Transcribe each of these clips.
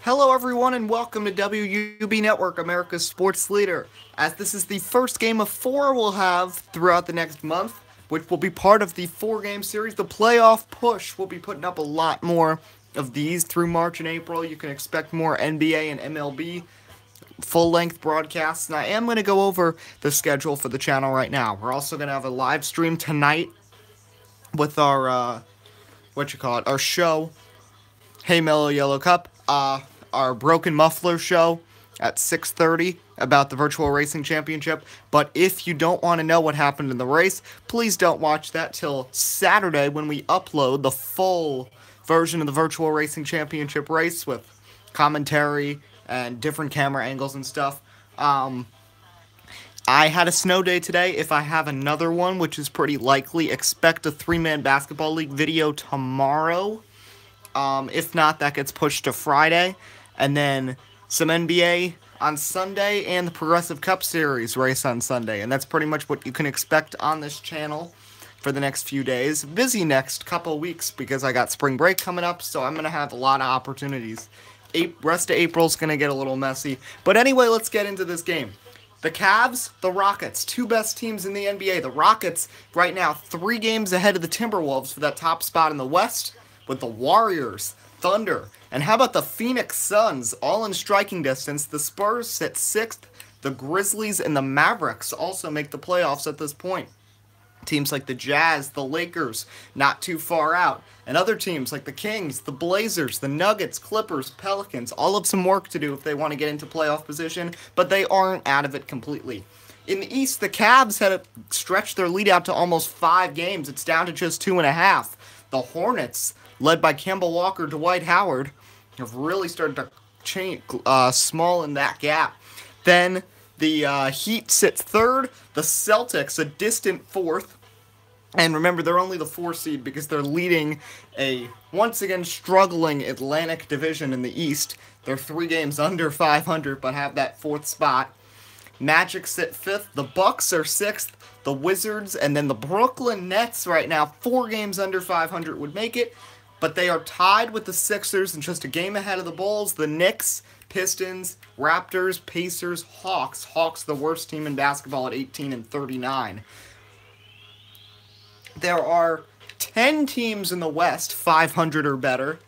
Hello everyone and welcome to WUB Network, America's sports leader. As this is the first game of 4 we'll have throughout the next month, which will be part of the 4-game series, the playoff push. We'll be putting up a lot more of these through March and April. You can expect more NBA and MLB full-length broadcasts, and I am going to go over the schedule for the channel right now. We're also going to have a live stream tonight with our, our show, Hey Mellow Yellow Cup, our Broken Muffler show at 6:30 about the Virtual Racing Championship. But if you don't want to know what happened in the race, please don't watch that till Saturday when we upload the full version of the Virtual Racing Championship race with commentary and different camera angles and stuff. I had a snow day today. If I have another one, which is pretty likely, expect a 3-man basketball league video tomorrow. If not, that gets pushed to Friday. And then some NBA on Sunday and the Progressive Cup Series race on Sunday. And that's pretty much what you can expect on this channel for the next few days. Busy next couple weeks because I got spring break coming up, so I'm going to have a lot of opportunities. Rest of April's going to get a little messy. But anyway, let's get into this game. The Cavs, the Rockets, two best teams in the NBA. The Rockets, right now, 3 games ahead of the Timberwolves for that top spot in the West, with the Warriors, Thunder, and how about the Phoenix Suns, all in striking distance. The Spurs sit 6th. The Grizzlies and the Mavericks also make the playoffs at this point. Teams like the Jazz, the Lakers, not too far out. And other teams like the Kings, the Blazers, the Nuggets, Clippers, Pelicans, all have some work to do if they want to get into playoff position, but they aren't out of it completely. In the East, the Cavs had stretched their lead out to almost 5 games. It's down to just 2.5. The Hornets, led by Kemba Walker, Dwight Howard, have really started to change, small in that gap. Then the Heat sits 3rd, the Celtics a distant 4th, and remember, they're only the 4 seed because they're leading a, once again, struggling Atlantic division in the East. They're 3 games under 500, but have that 4th spot. Magic sit 5th, the Bucks are 6th, the Wizards, and then the Brooklyn Nets right now, 4 games under 500 would make it, but they are tied with the Sixers and just a game ahead of the Bulls. The Knicks, Pistons, Raptors, Pacers, Hawks. Hawks, the worst team in basketball at 18-39. There are 10 teams in the West, 500 or better,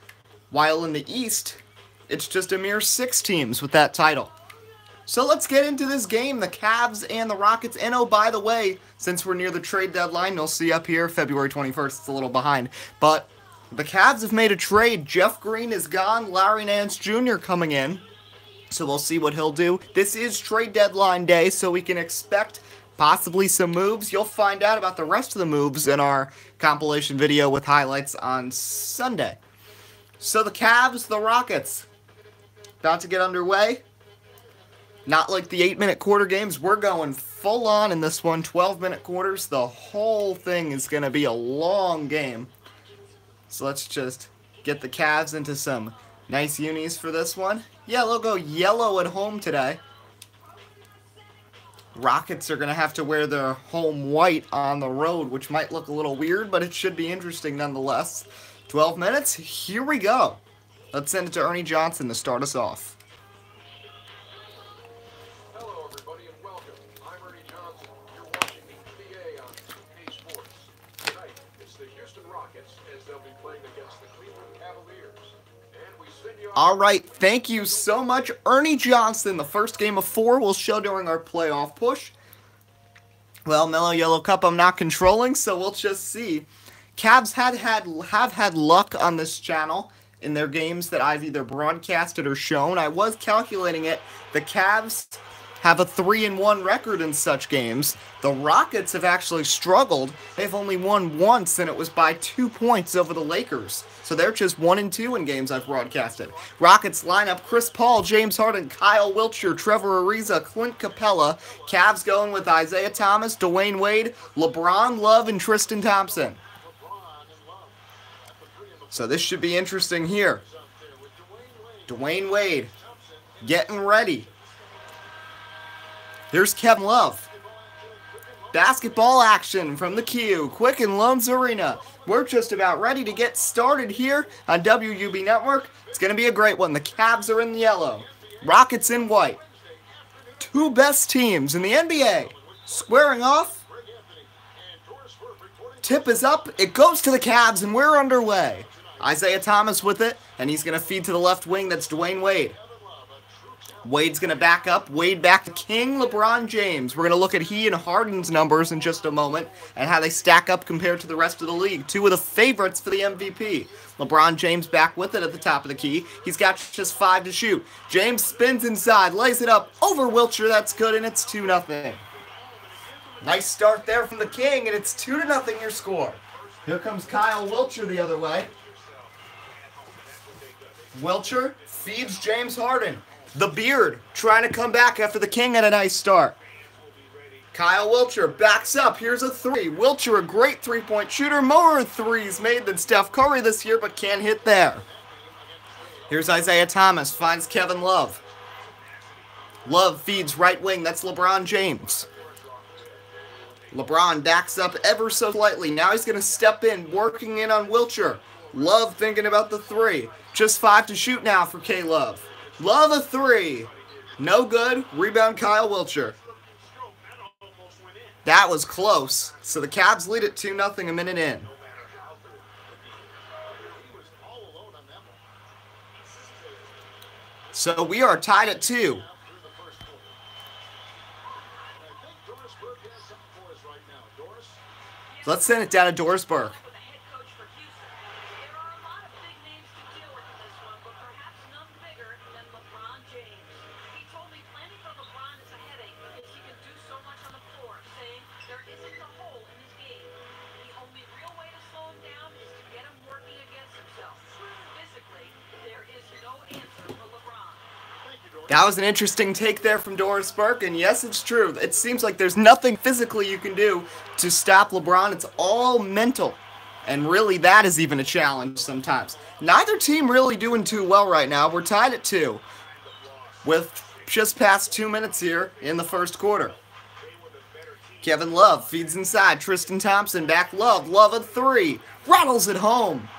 while in the East, it's just a mere 6 teams with that title. So let's get into this game, the Cavs and the Rockets. And oh, by the way, since we're near the trade deadline, you'll see up here, February 21st, it's a little behind, but the Cavs have made a trade. Jeff Green is gone, Larry Nance Jr. coming in, so we'll see what he'll do. This is trade deadline day, so we can expect possibly some moves. You'll find out about the rest of the moves in our compilation video with highlights on Sunday. So the Cavs, the Rockets, about to get underway. Not like the 8-minute quarter games. We're going full on in this one, 12-minute quarters. The whole thing is going to be a long game. So let's just get the Cavs into some nice unis for this one. Yeah, they'll go yellow at home today. Rockets are going to have to wear their home white on the road, which might look a little weird, but it should be interesting nonetheless. 12 minutes, here we go. Let's send it to Ernie Johnson to start us off. Hello, everybody, and welcome. I'm Ernie Johnson. You're watching the NBA on 2K Sports. Tonight, it's the Houston Rockets as they'll be playing against the Cleveland Cavaliers. And we send you All right, thank you so much, Ernie Johnson. The first game of 4 we'll show during our playoff push. Well, Mellow Yellow Cup I'm not controlling, so we'll just see. Cavs have had luck on this channel in their games that I've either broadcasted or shown. I was calculating it. The Cavs have a 3-1 record in such games. The Rockets have actually struggled. They've only won once, and it was by 2 points over the Lakers. So they're just 1-2 in games I've broadcasted. Rockets lineup: Chris Paul, James Harden, Kyle Wiltshire, Trevor Ariza, Clint Capella. Cavs going with Isaiah Thomas, Dwayne Wade, LeBron, Love, and Tristan Thompson. So this should be interesting here. Dwayne Wade getting ready. Here's Kevin Love. Basketball action from the Q, Quicken Loans Arena. We're just about ready to get started here on WUB Network. It's going to be a great one. The Cavs are in yellow, Rockets in white. Two best teams in the NBA squaring off. Tip is up, it goes to the Cavs, and we're underway. Isaiah Thomas with it, and he's going to feed to the left wing. That's Dwayne Wade. Wade's going to back up. Wade back to King LeBron James. We're going to look at he and Harden's numbers in just a moment and how they stack up compared to the rest of the league. Two of the favorites for the MVP. LeBron James back with it at the top of the key. He's got just 5 to shoot. James spins inside, lays it up over Wiltshire. That's good, and it's 2-0. Nice start there from the King, and it's 2-0 your score. Here comes Kyle Wiltshire the other way. Wiltshire feeds James Harden. The Beard trying to come back after the King had a nice start. Kyle Wiltshire backs up. Here's a 3. Wiltshire, a great three-point shooter. More threes made than Steph Curry this year, but can't hit there. Here's Isaiah Thomas. Finds Kevin Love. Love feeds right wing. That's LeBron James. LeBron backs up ever so slightly. Now he's going to step in, working in on Wiltshire. Love thinking about the 3. Just 5 to shoot now for K-Love. Love a 3. No good. Rebound Kyle Wiltshire. That was close. So the Cavs lead it 2-0 a minute in. So we are tied at 2. Let's send it down to Dorisburg. That was an interesting take there from Dorisburg, and yes, it's true. It seems like there's nothing physically you can do to stop LeBron. It's all mental, and really that is even a challenge sometimes. Neither team really doing too well right now. We're tied at 2 with just past 2 minutes here in the first quarter. Kevin Love feeds inside. Tristan Thompson back. Love a 3. Rattles it home.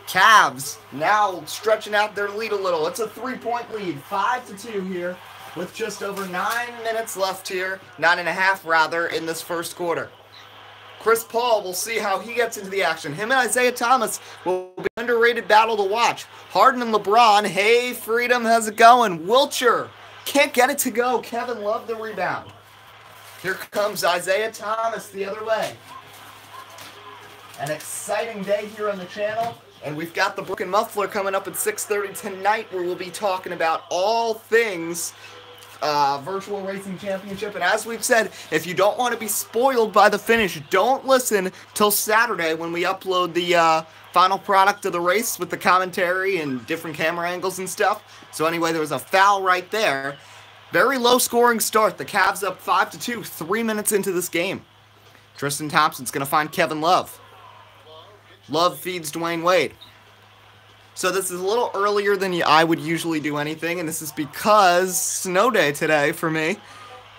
Cavs now stretching out their lead a little. It's a 3-point lead, 5-2 here, with just over 9 minutes left here, 9.5 rather, in this first quarter. Chris Paul, we'll see how he gets into the action. Him and Isaiah Thomas will be an underrated battle to watch. Harden and LeBron, hey, Freedom, how's it going? Wiltshire can't get it to go. Kevin Love the rebound. Here comes Isaiah Thomas the other way. An exciting day here on the channel. And we've got the Broken Muffler coming up at 6:30 tonight, where we'll be talking about all things Virtual Racing Championship. And as we've said, if you don't want to be spoiled by the finish, don't listen till Saturday when we upload the final product of the race with the commentary and different camera angles and stuff. So anyway, there was a foul right there. Very low scoring start. The Cavs up 5-2, 3 minutes into this game. Tristan Thompson's going to find Kevin Love. Love feeds Dwayne Wade. So this is a little earlier than I would usually do anything, and this is because snow day today for me.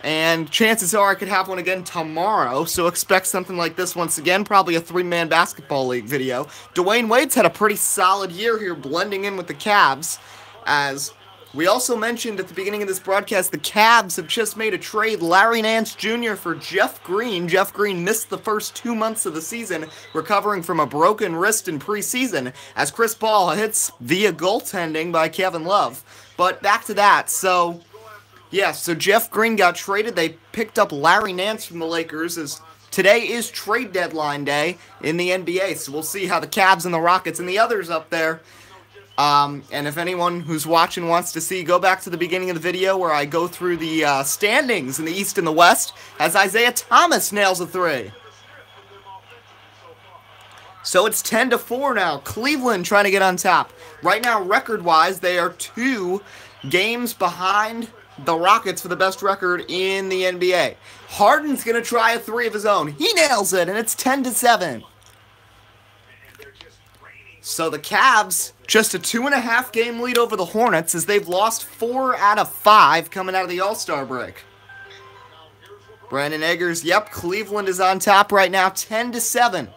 And chances are I could have one again tomorrow, so expect something like this once again, probably a 3-man basketball league video. Dwayne Wade's had a pretty solid year here, blending in with the Cavs, as we also mentioned at the beginning of this broadcast, the Cavs have just made a trade. Larry Nance Jr. for Jeff Green. Jeff Green missed the first 2 months of the season, recovering from a broken wrist in preseason, as Chris Paul hits via goaltending by Kevin Love. But back to that, so Jeff Green got traded. They picked up Larry Nance from the Lakers, as today is trade deadline day in the NBA, so we'll see how the Cavs and the Rockets and the others up there. And if anyone who's watching wants to see, go back to the beginning of the video where I go through the standings in the East and the West as Isaiah Thomas nails a 3. So it's 10-4 now. Cleveland trying to get on top. Right now, record-wise, they are 2 games behind the Rockets for the best record in the NBA. Harden's going to try a 3 of his own. He nails it, and it's 10-7. So the Cavs, just a 2.5 game lead over the Hornets, as they've lost 4 out of 5 coming out of the All-Star break. Brandon Eggers, yep, Cleveland is on top right now, 10-7.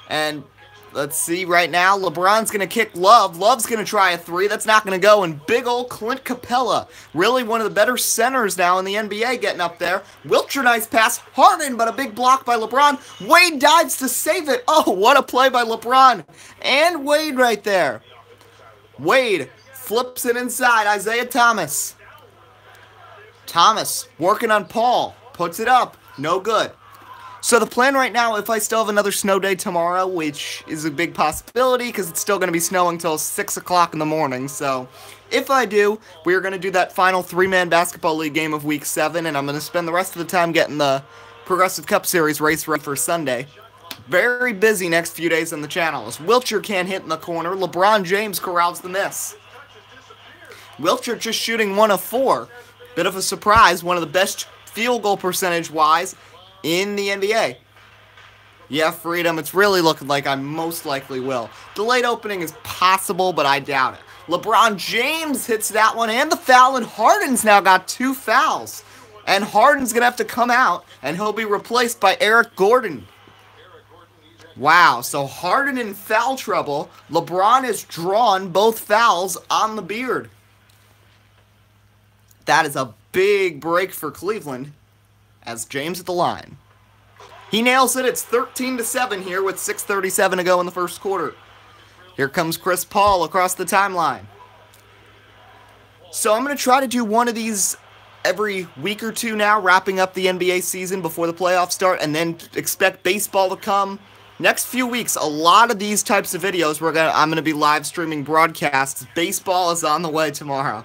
And let's see right now, LeBron's going to kick Love. Love's going to try a three. That's not going to go. And big old Clint Capella, really one of the better centers now in the NBA, getting up there. Wiltshire, nice pass. Harden, but a big block by LeBron. Wade dives to save it. Oh, what a play by LeBron. And Wade right there. Wade flips it inside. Isaiah Thomas. Thomas working on Paul. Puts it up. No good. So the plan right now, if I still have another snow day tomorrow, which is a big possibility because it's still going to be snowing until 6 o'clock in the morning. So if I do, we are going to do that final 3-man basketball league game of week 7, and I'm going to spend the rest of the time getting the Progressive Cup Series race ready for Sunday. Very busy next few days on the channel. As Wiltshire can't hit in the corner, LeBron James corrals the miss. Wiltshire just shooting 1 of 4. Bit of a surprise, one of the best field goal percentage-wise in the NBA. Yeah, Freedom, it's really looking like I most likely will. Delayed opening is possible, but I doubt it. LeBron James hits that one and the foul, and Harden's now got 2 fouls. And Harden's going to have to come out, and he'll be replaced by Eric Gordon. Wow, so Harden in foul trouble. LeBron has drawn both fouls on the beard. That is a big break for Cleveland, as James at the line. He nails it. It's 13-7 here with 6:37 to go in the first quarter. Here comes Chris Paul across the timeline. So I'm going to try to do one of these every week or two now, wrapping up the NBA season before the playoffs start, and then expect baseball to come. Next few weeks, a lot of these types of videos I'm going to be live streaming broadcasts. Baseball is on the way tomorrow.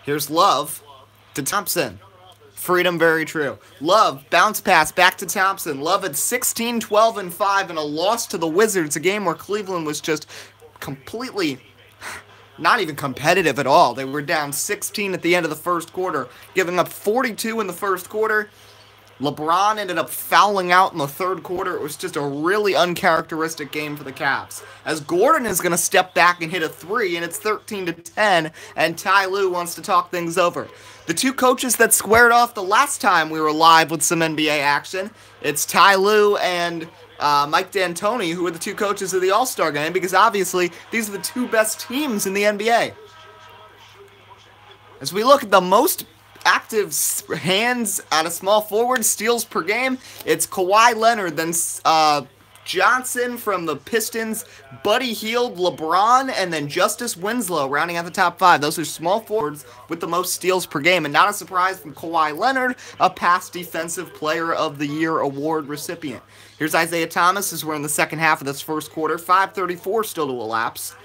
Here's Love to Thompson. Freedom, very true. Love, bounce pass back to Thompson. Love at 16, 12, and 5 in a loss to the Wizards, a game where Cleveland was just completely not even competitive at all. They were down 16 at the end of the first quarter, giving up 42 in the first quarter. LeBron ended up fouling out in the third quarter. It was just a really uncharacteristic game for the Cavs. As Gordon is going to step back and hit a 3, and it's 13-10, and Ty Lue wants to talk things over. The two coaches that squared off the last time we were live with some NBA action, it's Ty Lue and Mike D'Antoni, who are the two coaches of the All-Star game, because obviously these are the two best teams in the NBA. As we look at the most active hands out of small forward, steals per game, it's Kawhi Leonard, then Johnson from the Pistons, Buddy Hield, LeBron, and then Justice Winslow rounding out the top 5. Those are small forwards with the most steals per game, and not a surprise from Kawhi Leonard, a past Defensive Player of the Year award recipient. Here's Isaiah Thomas as we're in the second half of this first quarter, 5:34 still to elapse.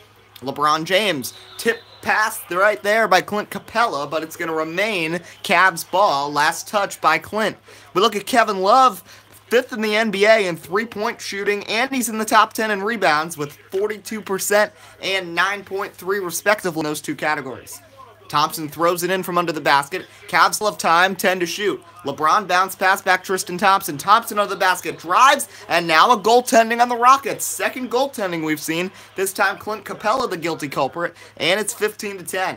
LeBron James, tip pass right there by Clint Capella, but it's going to remain Cavs ball. Last touch by Clint. We look at Kevin Love, 5th in the NBA in three-point shooting, and he's in the top 10 in rebounds with 42% and 9.3 respectively in those two categories. Thompson throws it in from under the basket. Cavs love time, 10 to shoot. LeBron bounce pass back Tristan Thompson. Thompson under the basket, drives, and now a goaltending on the Rockets. Second goaltending we've seen. This time Clint Capella the guilty culprit, and it's 15-10.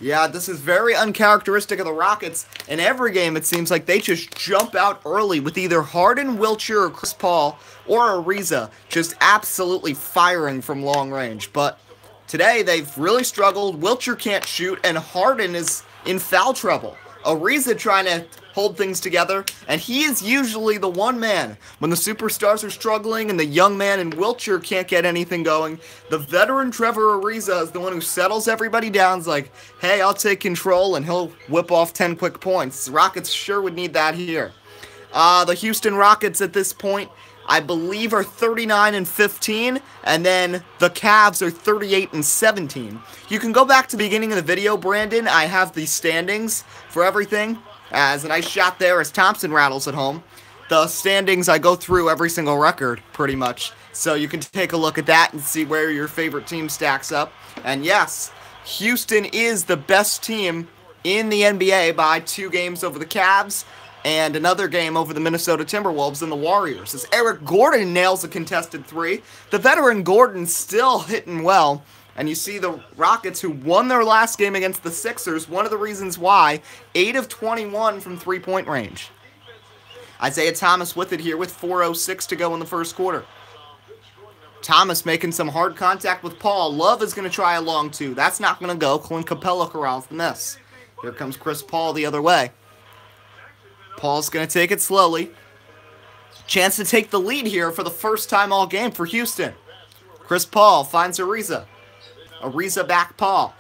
Yeah, this is very uncharacteristic of the Rockets. In every game, it seems like they just jump out early with either Harden, Wiltshire, or Chris Paul, or Ariza just absolutely firing from long range. But today, they've really struggled. Wiltshire can't shoot, and Harden is in foul trouble. Ariza trying to hold things together, and he is usually the one man. When the superstars are struggling and the young man in Wiltshire can't get anything going, the veteran Trevor Ariza is the one who settles everybody down. It's like, hey, I'll take control, and he'll whip off 10 quick points. The Rockets sure would need that here. The Houston Rockets at this point, I believe, are 39-15, and then the Cavs are 38-17. You can go back to the beginning of the video, Brandon. I have the standings for everything. As a nice shot there as Thompson rattles at home. The standings, I go through every single record, pretty much. So you can take a look at that and see where your favorite team stacks up. And yes, Houston is the best team in the NBA by 2 games over the Cavs and another game over the Minnesota Timberwolves and the Warriors. As Eric Gordon nails a contested 3, the veteran Gordon still hitting well. And you see the Rockets, who won their last game against the Sixers, one of the reasons why, 8 of 21 from three-point range. Isaiah Thomas with it here with 4:06 to go in the first quarter. Thomas making some hard contact with Paul. Love is going to try a long two. That's not going to go. Clint Capella corrals the miss. Here comes Chris Paul the other way. Paul's going to take it slowly. Chance to take the lead here for the first time all game for Houston. Chris Paul finds Ariza. Ariza back Paul.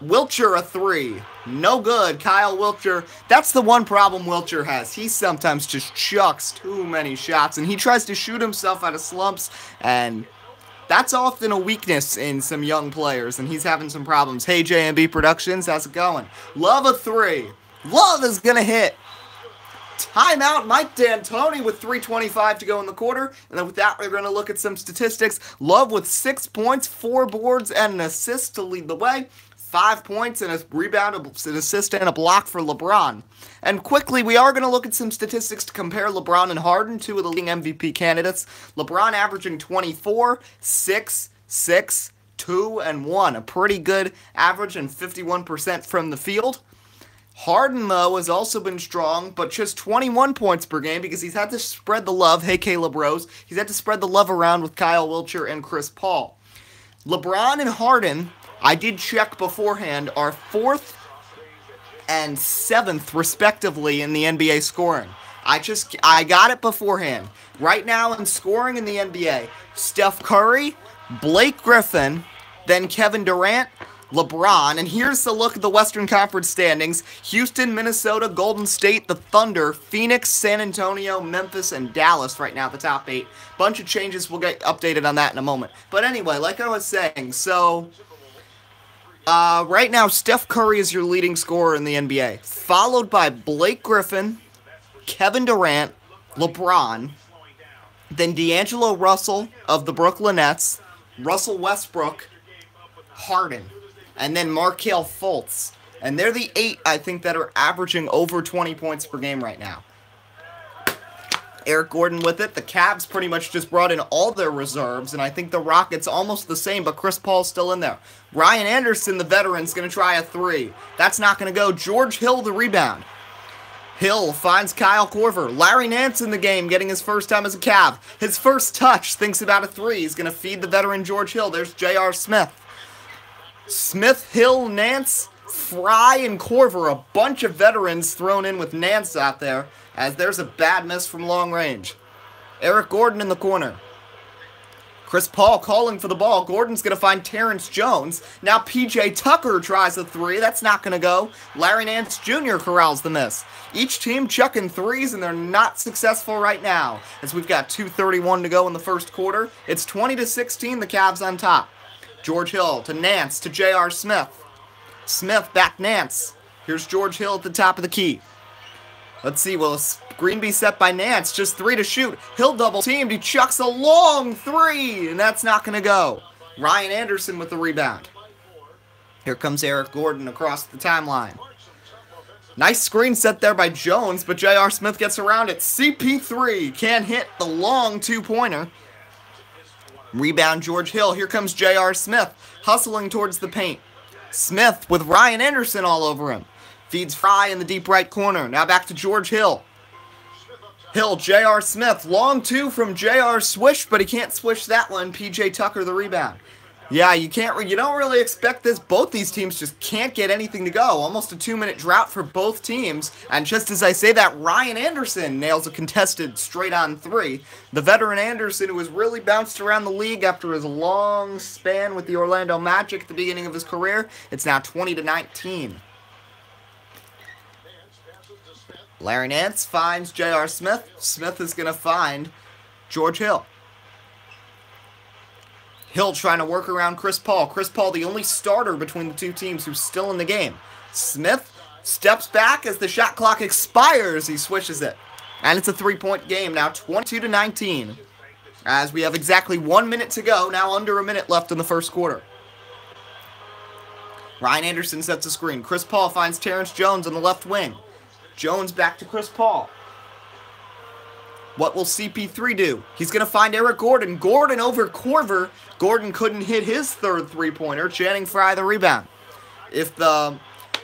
Wiltshire a three. No good. Kyle Wiltshire. That's the one problem Wiltshire has. He sometimes just chucks too many shots, and he tries to shoot himself out of slumps, and that's often a weakness in some young players, and he's having some problems. Hey, J&B Productions, how's it going? Love a three. Love is going to hit. Timeout, Mike D'Antoni with 3:25 to go in the quarter. And then with that, we're going to look at some statistics. Love with 6 points, 4 boards, and an assist to lead the way. 5 points and a rebound, an assist, and a block for LeBron. And quickly, we are going to look at some statistics to compare LeBron and Harden, two of the leading MVP candidates. LeBron averaging 24, 6, 6, 2, and 1. A pretty good average and 51% from the field. Harden, though, has also been strong, but just 21 points per game because he's had to spread the love. Hey, Caleb Rose. He's had to spread the love around with Kyle Wiltshire and Chris Paul. LeBron and Harden, I did check beforehand, are 4th and 7th, respectively, in the NBA scoring. I got it beforehand. Right now in scoring in the NBA, Steph Curry, Blake Griffin, then Kevin Durant, LeBron, and here's the look at the Western Conference standings. Houston, Minnesota, Golden State, the Thunder, Phoenix, San Antonio, Memphis, and Dallas right now at the top 8. Bunch of changes, we'll get updated on that in a moment. But anyway, like I was saying, so right now Steph Curry is your leading scorer in the NBA, followed by Blake Griffin, Kevin Durant, LeBron, then D'Angelo Russell of the Brooklyn Nets, Russell Westbrook, Harden, and then Markelle Fultz. And they're the 8, I think, that are averaging over 20 points per game right now. Eric Gordon with it. The Cavs pretty much just brought in all their reserves, and I think the Rockets almost the same, but Chris Paul's still in there. Ryan Anderson, the veteran's going to try a 3. That's not going to go. George Hill, the rebound. Hill finds Kyle Korver. Larry Nance in the game, getting his first time as a Cav. His first touch, thinks about a 3. He's going to feed the veteran George Hill. There's J.R. Smith. Smith, Hill, Nance, Fry, and Korver. A bunch of veterans thrown in with Nance out there, as there's a bad miss from long range. Eric Gordon in the corner. Chris Paul calling for the ball. Gordon's going to find Terrence Jones. Now P.J. Tucker tries a 3. That's not going to go. Larry Nance Jr. corrals the miss. Each team chucking 3s, and they're not successful right now, as we've got 2:31 to go in the first quarter. It's 20-16, the Cavs on top. George Hill to Nance to J.R. Smith. Smith back Nance. Here's George Hill at the top of the key. Let's see, will a screen be set by Nance? Just 3 to shoot. Hill double teamed. He chucks a long 3, and that's not going to go. Ryan Anderson with the rebound. Here comes Eric Gordon across the timeline. Nice screen set there by Jones, but J.R. Smith gets around it. CP3 can't hit the long 2-pointer. Rebound George Hill. Here comes J.R. Smith, hustling towards the paint. Smith with Ryan Anderson all over him. Feeds Fry in the deep right corner. Now back to George Hill. Hill, J.R. Smith. Long 2 from J.R. Swish, but he can't swish that one. P.J. Tucker the rebound. Yeah, you don't really expect this. Both these teams just can't get anything to go. Almost a 2-minute drought for both teams. And just as I say that, Ryan Anderson nails a contested straight-on 3. The veteran Anderson, who has really bounced around the league after his long span with the Orlando Magic at the beginning of his career. It's now 20-19. Larry Nance finds J.R. Smith. Smith is going to find George Hill. Hill trying to work around Chris Paul. Chris Paul, the only starter between the two teams who's still in the game. Smith steps back as the shot clock expires. He swishes it. And it's a 3-point game now, 22-19. As we have exactly 1 minute to go, now under a minute left in the first quarter. Ryan Anderson sets a screen. Chris Paul finds Terrence Jones on the left wing. Jones back to Chris Paul. What will CP3 do? He's going to find Eric Gordon. Gordon over Korver. Gordon couldn't hit his third three-pointer. Channing Frye the rebound. If the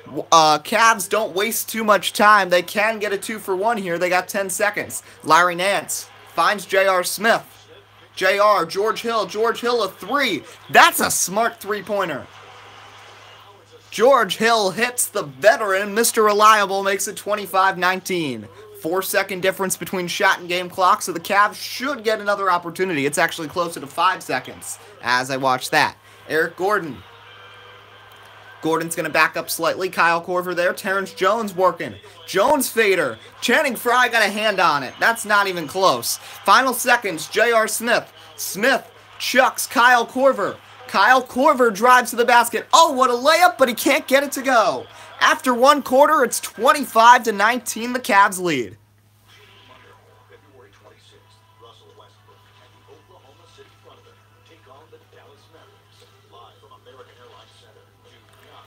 Cavs don't waste too much time, they can get a 2-for-1 here. They got 10 seconds. Larry Nance finds J.R. Smith. J.R., George Hill a three. That's a smart three-pointer. George Hill hits the veteran. Mr. Reliable makes it 25-19. 4-second difference between shot and game clock, so the Cavs should get another opportunity. It's actually closer to 5 seconds as I watch that. Eric Gordon. Gordon's going to back up slightly. Kyle Korver there. Terrence Jones working. Jones fader. Channing Frye got a hand on it. That's not even close. Final seconds. J.R. Smith. Smith chucks Kyle Korver. Kyle Korver drives to the basket. Oh, what a layup, but he can't get it to go. After one quarter, it's 25-19, the Cavs lead. February 26th, Russell Westbrook and the Oklahoma City Thunder take on the Dallas Mavericks. Live from American Airlines Center. Do not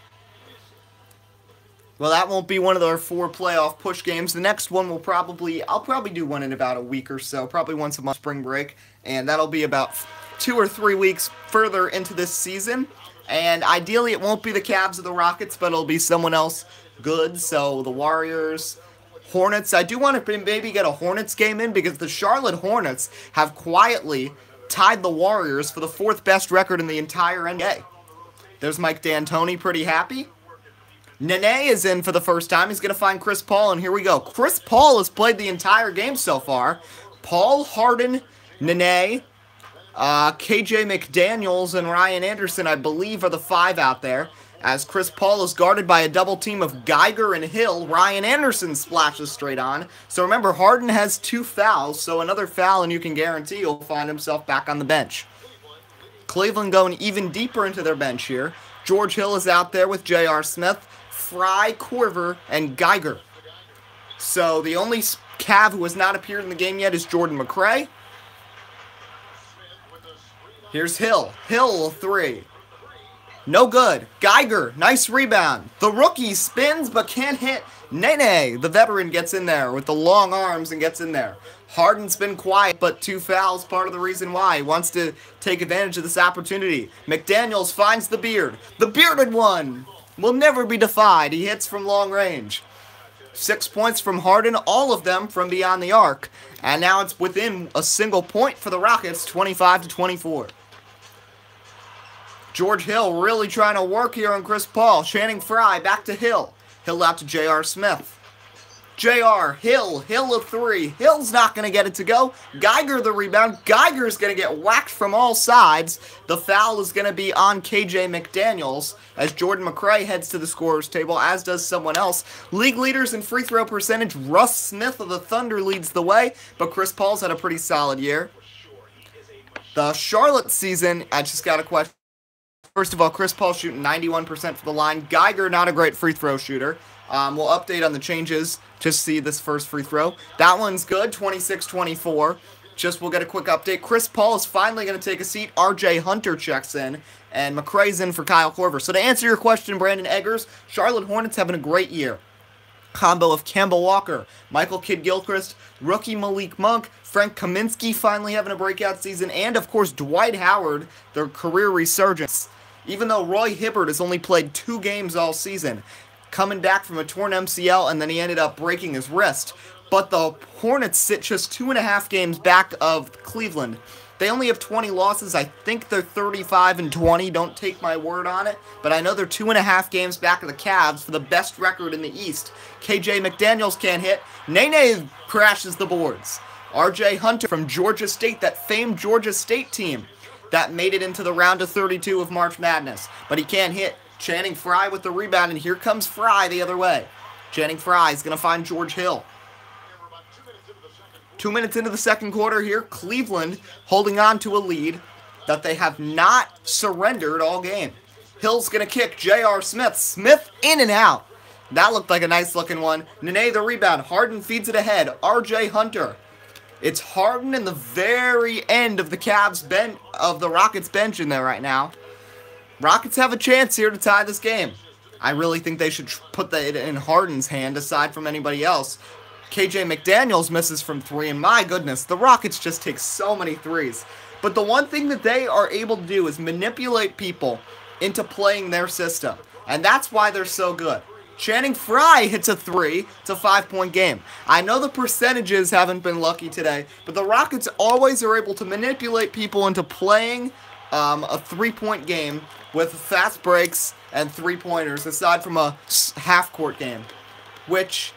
miss it. Well, that won't be one of our 4 playoff push games. The next one will I'll probably do one in about a week or so, probably once a month spring break, and that'll be about 2 or 3 weeks further into this season. And ideally, it won't be the Cavs or the Rockets, but it'll be someone else good. So the Warriors, Hornets. I do want to maybe get a Hornets game in because the Charlotte Hornets have quietly tied the Warriors for the 4th best record in the entire NBA. There's Mike D'Antoni, pretty happy. Nene is in for the first time. He's going to find Chris Paul, and here we go. Chris Paul has played the entire game so far. Paul, Harden, Nene, KJ McDaniels and Ryan Anderson, I believe, are the 5 out there. As Chris Paul is guarded by a double team of Geiger and Hill, Ryan Anderson splashes straight on. So remember, Harden has 2 fouls, so another foul and you can guarantee he'll find himself back on the bench. Cleveland going even deeper into their bench here. George Hill is out there with J.R. Smith, Frye, Korver, and Geiger. So the only Cav who has not appeared in the game yet is Jordan McRae. Here's Hill. Hill, 3. No good. Geiger, nice rebound. The rookie spins but can't hit. Nene, the veteran, gets in there with the long arms and gets in there. Harden's been quiet, but 2 fouls, part of the reason why. He wants to take advantage of this opportunity. McDaniels finds the beard. The bearded one will never be defied. He hits from long range. 6 points from Harden, all of them from beyond the arc. And now it's within a single point for the Rockets, 25-24. George Hill really trying to work here on Chris Paul. Channing Frye back to Hill. Hill out to J.R. Smith. J.R. Hill a 3. Hill's not going to get it to go. Geiger the rebound. Geiger's going to get whacked from all sides. The foul is going to be on KJ McDaniels as Jordan McRae heads to the scorer's table, as does someone else. League leaders in free throw percentage. Russ Smith of the Thunder leads the way, but Chris Paul's had a pretty solid year. The Charlotte season, I just got a question. First of all, Chris Paul shooting 91% for the line. Geiger, not a great free throw shooter. We'll update on the changes to see this first free throw. That one's good, 26-24. Just we'll get a quick update. Chris Paul is finally going to take a seat. R.J. Hunter checks in, and McRae's in for Kyle Korver. So to answer your question, Brandon Eggers, Charlotte Hornets having a great year. Combo of Kemba Walker, Michael Kidd-Gilchrist, rookie Malik Monk, Frank Kaminsky finally having a breakout season, and of course Dwight Howard, their career resurgence. Even though Roy Hibbert has only played 2 games all season, coming back from a torn MCL, and then he ended up breaking his wrist. But the Hornets sit just 2.5 games back of Cleveland. They only have 20 losses. I think they're 35-20. Don't take my word on it. But I know they're 2.5 games back of the Cavs for the best record in the East. KJ McDaniels can't hit. Nene crashes the boards. R.J. Hunter from Georgia State, that famed Georgia State team that made it into the round of 32 of March Madness. But he can't hit. Channing Frye with the rebound, and here comes Frye the other way. Channing Frye is going to find George Hill. 2 minutes into the second quarter here, Cleveland holding on to a lead that they have not surrendered all game. Hill's going to kick J.R. Smith. Smith in and out. That looked like a nice looking one. Nene the rebound. Harden feeds it ahead. R.J. Hunter. It's Harden in the very end of the Cavs bench, of the Rockets bench in there right now. Rockets have a chance here to tie this game. I really think they should put that in Harden's hand aside from anybody else. KJ McDaniels misses from 3, and my goodness, the Rockets just take so many threes. But the one thing that they are able to do is manipulate people into playing their system, and that's why they're so good. Channing Frye hits a 3. It's a 5-point game. I know the percentages haven't been lucky today, but the Rockets always are able to manipulate people into playing a 3-point game with fast breaks and 3-pointers, aside from a half-court game, which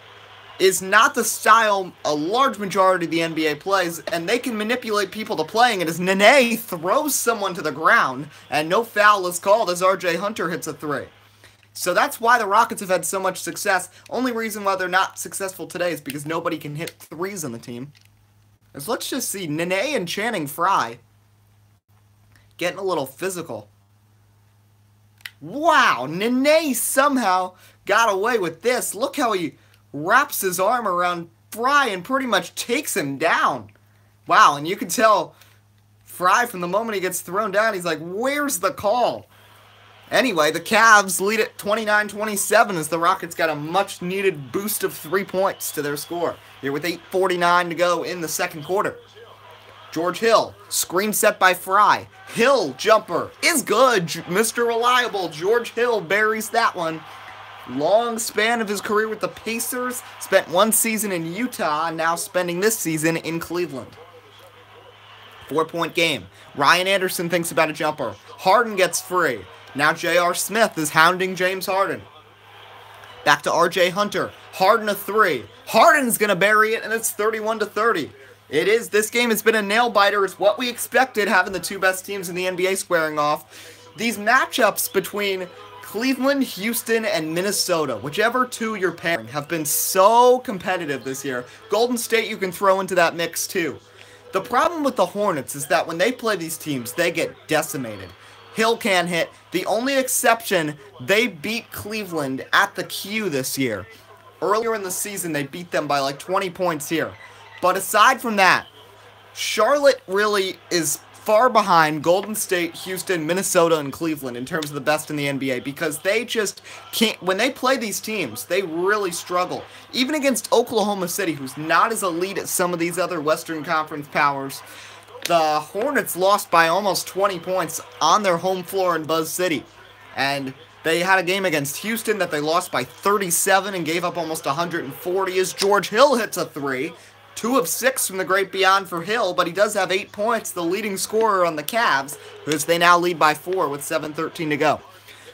is not the style a large majority of the NBA plays, and they can manipulate people to playing it as Nene throws someone to the ground, and no foul is called as RJ Hunter hits a 3. So that's why the Rockets have had so much success. Only reason why they're not successful today is because nobody can hit threes on the team. So let's just see, Nene and Channing Frye getting a little physical. Wow, Nene somehow got away with this. Look how he wraps his arm around Frye and pretty much takes him down. Wow, and you can tell Frye from the moment he gets thrown down, he's like, where's the call? Anyway, the Cavs lead at 29-27 as the Rockets got a much-needed boost of 3 points to their score here with 8:49 to go in the second quarter. George Hill, screen set by Frye. Hill jumper is good. Mr. Reliable, George Hill buries that one. Long span of his career with the Pacers, spent 1 season in Utah, now spending this season in Cleveland. 4-point game. Ryan Anderson thinks about a jumper. Harden gets free. Now J.R. Smith is hounding James Harden. Back to R.J. Hunter. Harden a 3. Harden's going to bury it, and it's 31-30. It is. This game has been a nail-biter. It's what we expected, having the 2 best teams in the NBA squaring off. These matchups between Cleveland, Houston, and Minnesota, whichever 2 you're pairing, have been so competitive this year. Golden State you can throw into that mix, too. The problem with the Hornets is that when they play these teams, they get decimated. Hill can hit. The only exception, they beat Cleveland at the Q this year. Earlier in the season, they beat them by like 20 points here. But aside from that, Charlotte really is far behind Golden State, Houston, Minnesota, and Cleveland in terms of the best in the NBA because they just can't, when they play these teams, they really struggle. Even against Oklahoma City, who's not as elite as some of these other Western Conference powers, the Hornets lost by almost 20 points on their home floor in Buzz City. And they had a game against Houston that they lost by 37 and gave up almost 140 as George Hill hits a 3. 2 of 6 from the great beyond for Hill, but he does have 8 points, the leading scorer on the Cavs, who's they now lead by 4 with 7:13 to go.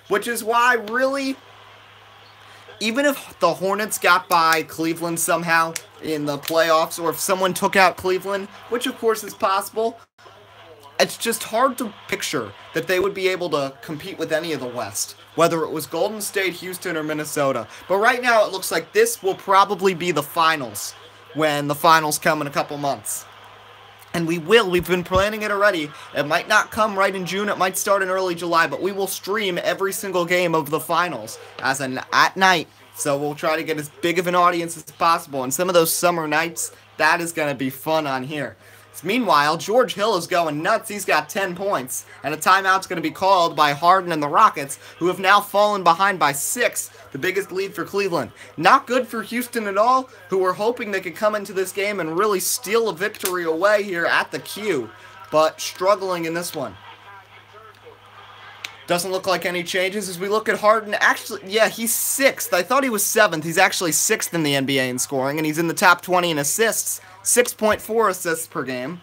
Which is why, really, even if the Hornets got by Cleveland somehow in the playoffs, or if someone took out Cleveland, which of course is possible, it's just hard to picture that they would be able to compete with any of the West, whether it was Golden State, Houston, or Minnesota. But right now it looks like this will probably be the finals when the finals come in a couple months. And we've been planning it already. It might not come right in June, it might start in early July, but we will stream every single game of the finals at night. So we'll try to get as big of an audience as possible. And some of those summer nights, that is going to be fun on here. Meanwhile, George Hill is going nuts. He's got 10 points. And a timeout's going to be called by Harden and the Rockets, who have now fallen behind by 6, the biggest lead for Cleveland. Not good for Houston at all, who were hoping they could come into this game and really steal a victory away here at the Q, but struggling in this one. Doesn't look like any changes as we look at Harden. Actually, yeah, he's 6th. I thought he was 7th. He's actually 6th in the NBA in scoring, and he's in the top 20 in assists. 6.4 assists per game,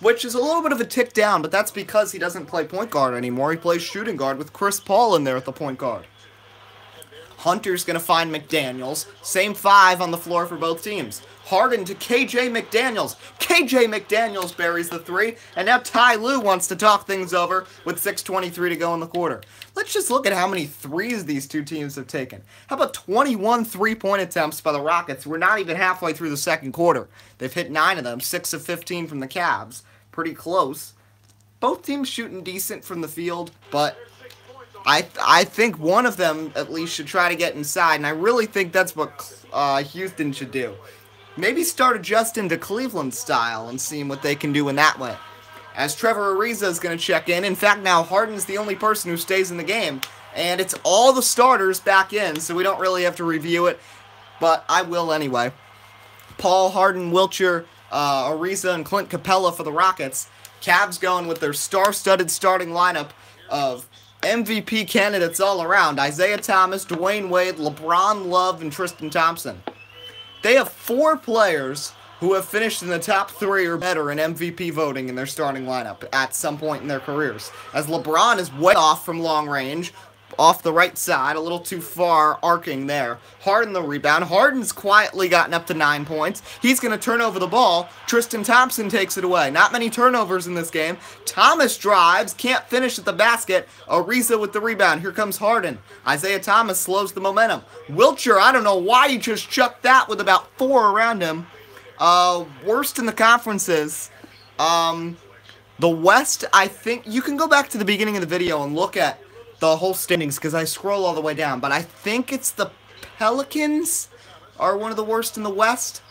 which is a little bit of a tick down, but that's because he doesn't play point guard anymore. He plays shooting guard with Chris Paul in there at the point guard. Hunter's going to find McDaniels. Same 5 on the floor for both teams. Harden to KJ McDaniels. KJ McDaniels buries the 3, and now Ty Lue wants to talk things over with 6:23 to go in the quarter. Let's just look at how many threes these two teams have taken. How about 21 3-point attempts by the Rockets? We're not even halfway through the second quarter. They've hit 9 of them, 6 of 15 from the Cavs. Pretty close. Both teams shooting decent from the field, but I think one of them at least should try to get inside, and I really think that's what Houston should do. Maybe start adjusting to Cleveland style and seeing what they can do in that way. As Trevor Ariza is going to check in. In fact, now Harden's the only person who stays in the game. And it's all the starters back in, so we don't really have to review it. But I will anyway. Paul, Harden, Wiltshire, Ariza, and Clint Capella for the Rockets. Cavs going with their star-studded starting lineup of MVP candidates all around. Isaiah Thomas, Dwayne Wade, LeBron, Love, and Tristan Thompson. They have 4 players who have finished in the top 3 or better in MVP voting in their starting lineup at some point in their careers. As LeBron is way off from long range, off the right side, a little too far, arcing there. Harden the rebound. Harden's quietly gotten up to 9 points. He's going to turn over the ball. Tristan Thompson takes it away. Not many turnovers in this game. Thomas drives, can't finish at the basket. Ariza with the rebound. Here comes Harden. Isaiah Thomas slows the momentum. Wiltshire, I don't know why he just chucked that with about 4 around him. Worst in the conferences. The West, I think, you can go back to the beginning of the video and look at the whole standings, because I scroll all the way down, but I think it's the Pelicans are one of the worst in the West.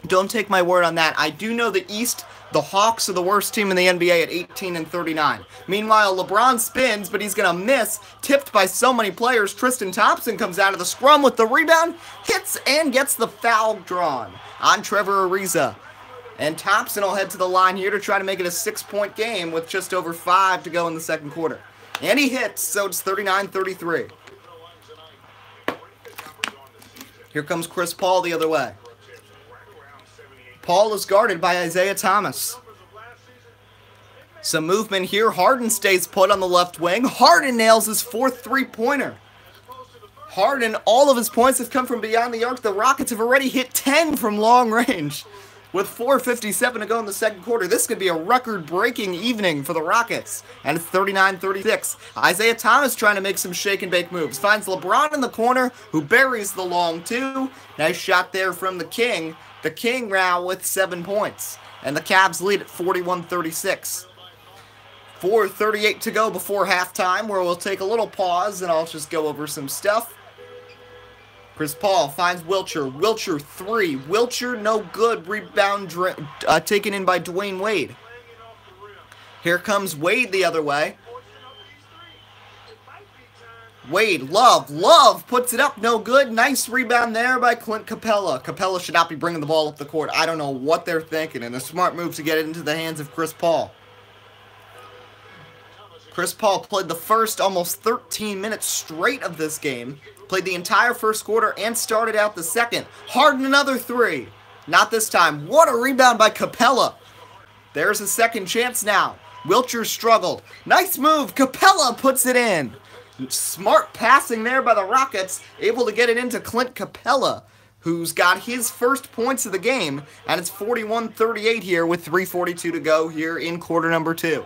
Don't take my word on that. I do know the East, the Hawks are the worst team in the NBA at 18-39. Meanwhile, LeBron spins, but he's going to miss, tipped by so many players. Tristan Thompson comes out of the scrum with the rebound, hits and gets the foul drawn on Trevor Ariza. And Thompson will head to the line here to try to make it a 6-point game with just over 5 to go in the second quarter. And he hits, so it's 39-33. Here comes Chris Paul the other way. Paul is guarded by Isaiah Thomas. Some movement here. Harden stays put on the left wing. Harden nails his 4th three-pointer. Harden, all of his points have come from beyond the arc. The Rockets have already hit 10 from long range. With 4:57 to go in the second quarter, this could be a record-breaking evening for the Rockets. And it's 39-36. Isaiah Thomas trying to make some shake-and-bake moves. Finds LeBron in the corner, who buries the long 2. Nice shot there from the King. The King now with 7 points. And the Cavs lead at 41-36. 4:38 to go before halftime, where we'll take a little pause, and I'll just go over some stuff. Chris Paul finds Wiltshire. Wiltshire 3. Wiltshire no good. Rebound taken in by Dwayne Wade. Here comes Wade the other way. Wade, Love puts it up, no good. Nice rebound there by Clint Capella. Capella should not be bringing the ball up the court. I don't know what they're thinking, and a smart move to get it into the hands of Chris Paul. Chris Paul played the first almost 13 minutes straight of this game. Played the entire first quarter and started out the second. Harden another 3. Not this time. What a rebound by Capella. There's a second chance now. Wiltshire struggled. Nice move. Capella puts it in. Smart passing there by the Rockets. Able to get it into Clint Capella, who's got his first points of the game. And it's 41-38 here with 3:42 to go here in quarter number 2.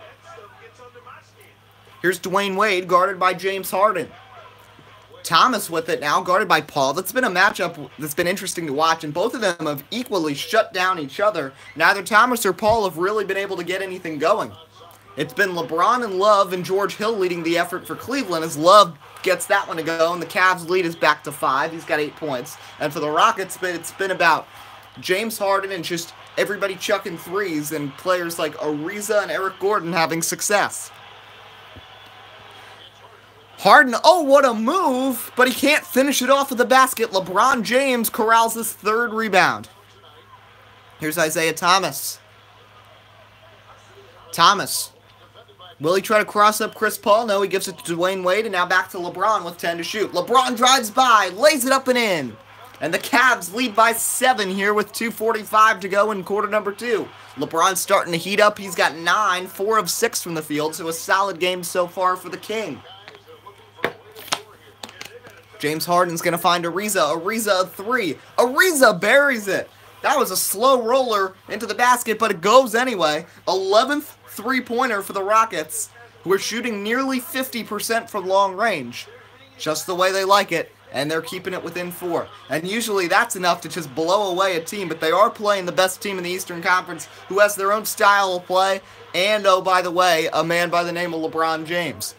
Here's Dwayne Wade guarded by James Harden. Thomas with it now, guarded by Paul. That's been a matchup that's been interesting to watch, and both of them have equally shut down each other. Neither Thomas or Paul have really been able to get anything going. It's been LeBron and Love and George Hill leading the effort for Cleveland, as Love gets that one to go, and the Cavs lead is back to 5. He's got 8 points. And for the Rockets, it's been about James Harden and just everybody chucking threes, and players like Ariza and Eric Gordon having success. Harden, oh, what a move, but he can't finish it off with the basket. LeBron James corrals his 3rd rebound. Here's Isaiah Thomas. Thomas. Will he try to cross up Chris Paul? No, he gives it to Dwayne Wade, and now back to LeBron with 10 to shoot. LeBron drives by, lays it up and in. And the Cavs lead by 7 here with 2:45 to go in quarter number 2. LeBron's starting to heat up. He's got 9, 4 of 6 from the field, so a solid game so far for the King. James Harden's going to find Ariza. Ariza a 3. Ariza buries it. That was a slow roller into the basket, but it goes anyway. 11th three-pointer for the Rockets, who are shooting nearly 50% from long range. Just the way they like it, and they're keeping it within 4. And usually that's enough to just blow away a team, but they are playing the best team in the Eastern Conference, who has their own style of play, and, oh, by the way, a man by the name of LeBron James.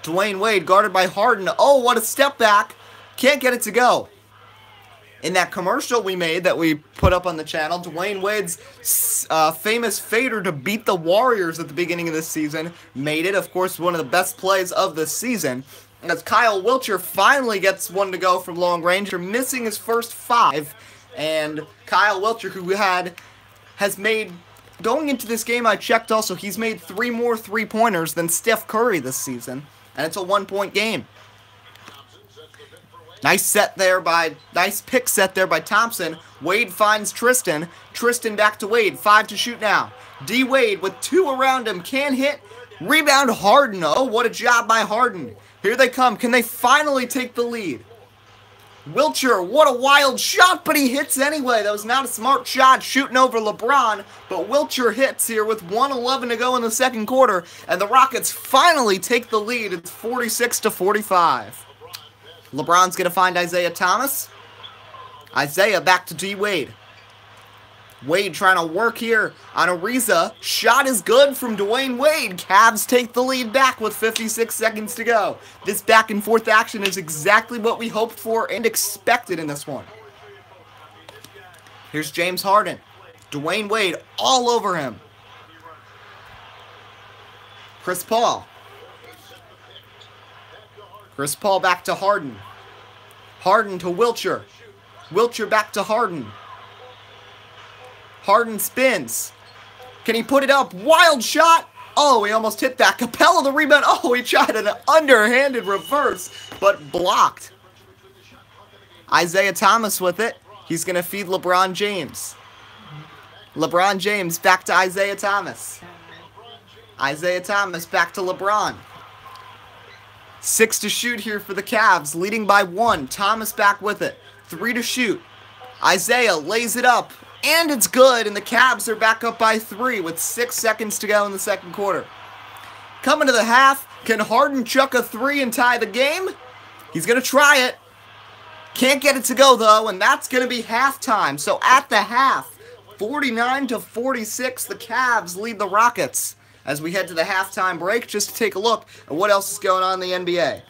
Dwayne Wade guarded by Harden. Oh, what a step back. Can't get it to go. In that commercial we made that we put up on the channel, Dwayne Wade's famous fader to beat the Warriors at the beginning of this season made it, of course, one of the best plays of this season. As Kyle Wiltshire finally gets one to go from long range, after missing his first 5, And Kyle Wiltjer, who has made, going into this game, I checked also, he's made 3 more three-pointers than Steph Curry this season. And it's a 1-point game. Nice pick set there by Thompson. Wade finds Tristan. Tristan back to Wade. 5 to shoot now. D. Wade with 2 around him. Can't hit. Rebound Harden. Oh, what a job by Harden. Here they come. Can they finally take the lead? Wiltjer, what a wild shot, but he hits anyway. That was not a smart shot, shooting over LeBron, but Wiltjer hits here with 1:11 to go in the second quarter, and the Rockets finally take the lead. It's 46-45. LeBron's going to find Isaiah Thomas. Isaiah back to D. Wade. Wade trying to work here on Ariza. Shot is good from Dwayne Wade. Cavs take the lead back with 56 seconds to go. This back and forth action is exactly what we hoped for and expected in this one. Here's James Harden. Dwayne Wade all over him. Chris Paul. Chris Paul back to Harden. Harden to Wiltjer. Wiltjer back to Harden. Harden spins. Can he put it up? Wild shot. Oh, he almost hit that. Capella the rebound. Oh, he tried an underhanded reverse, but blocked. Isaiah Thomas with it. He's going to feed LeBron James. LeBron James back to Isaiah Thomas. Isaiah Thomas back to LeBron. 6 to shoot here for the Cavs, leading by 1. Thomas back with it. 3 to shoot. Isaiah lays it up. And it's good, and the Cavs are back up by 3 with 6 seconds to go in the second quarter. Coming to the half, can Harden chuck a 3 and tie the game? He's going to try it. Can't get it to go, though, and that's going to be halftime. So at the half, 49-46, the Cavs lead the Rockets. As we head to the halftime break, just to take a look at what else is going on in the NBA.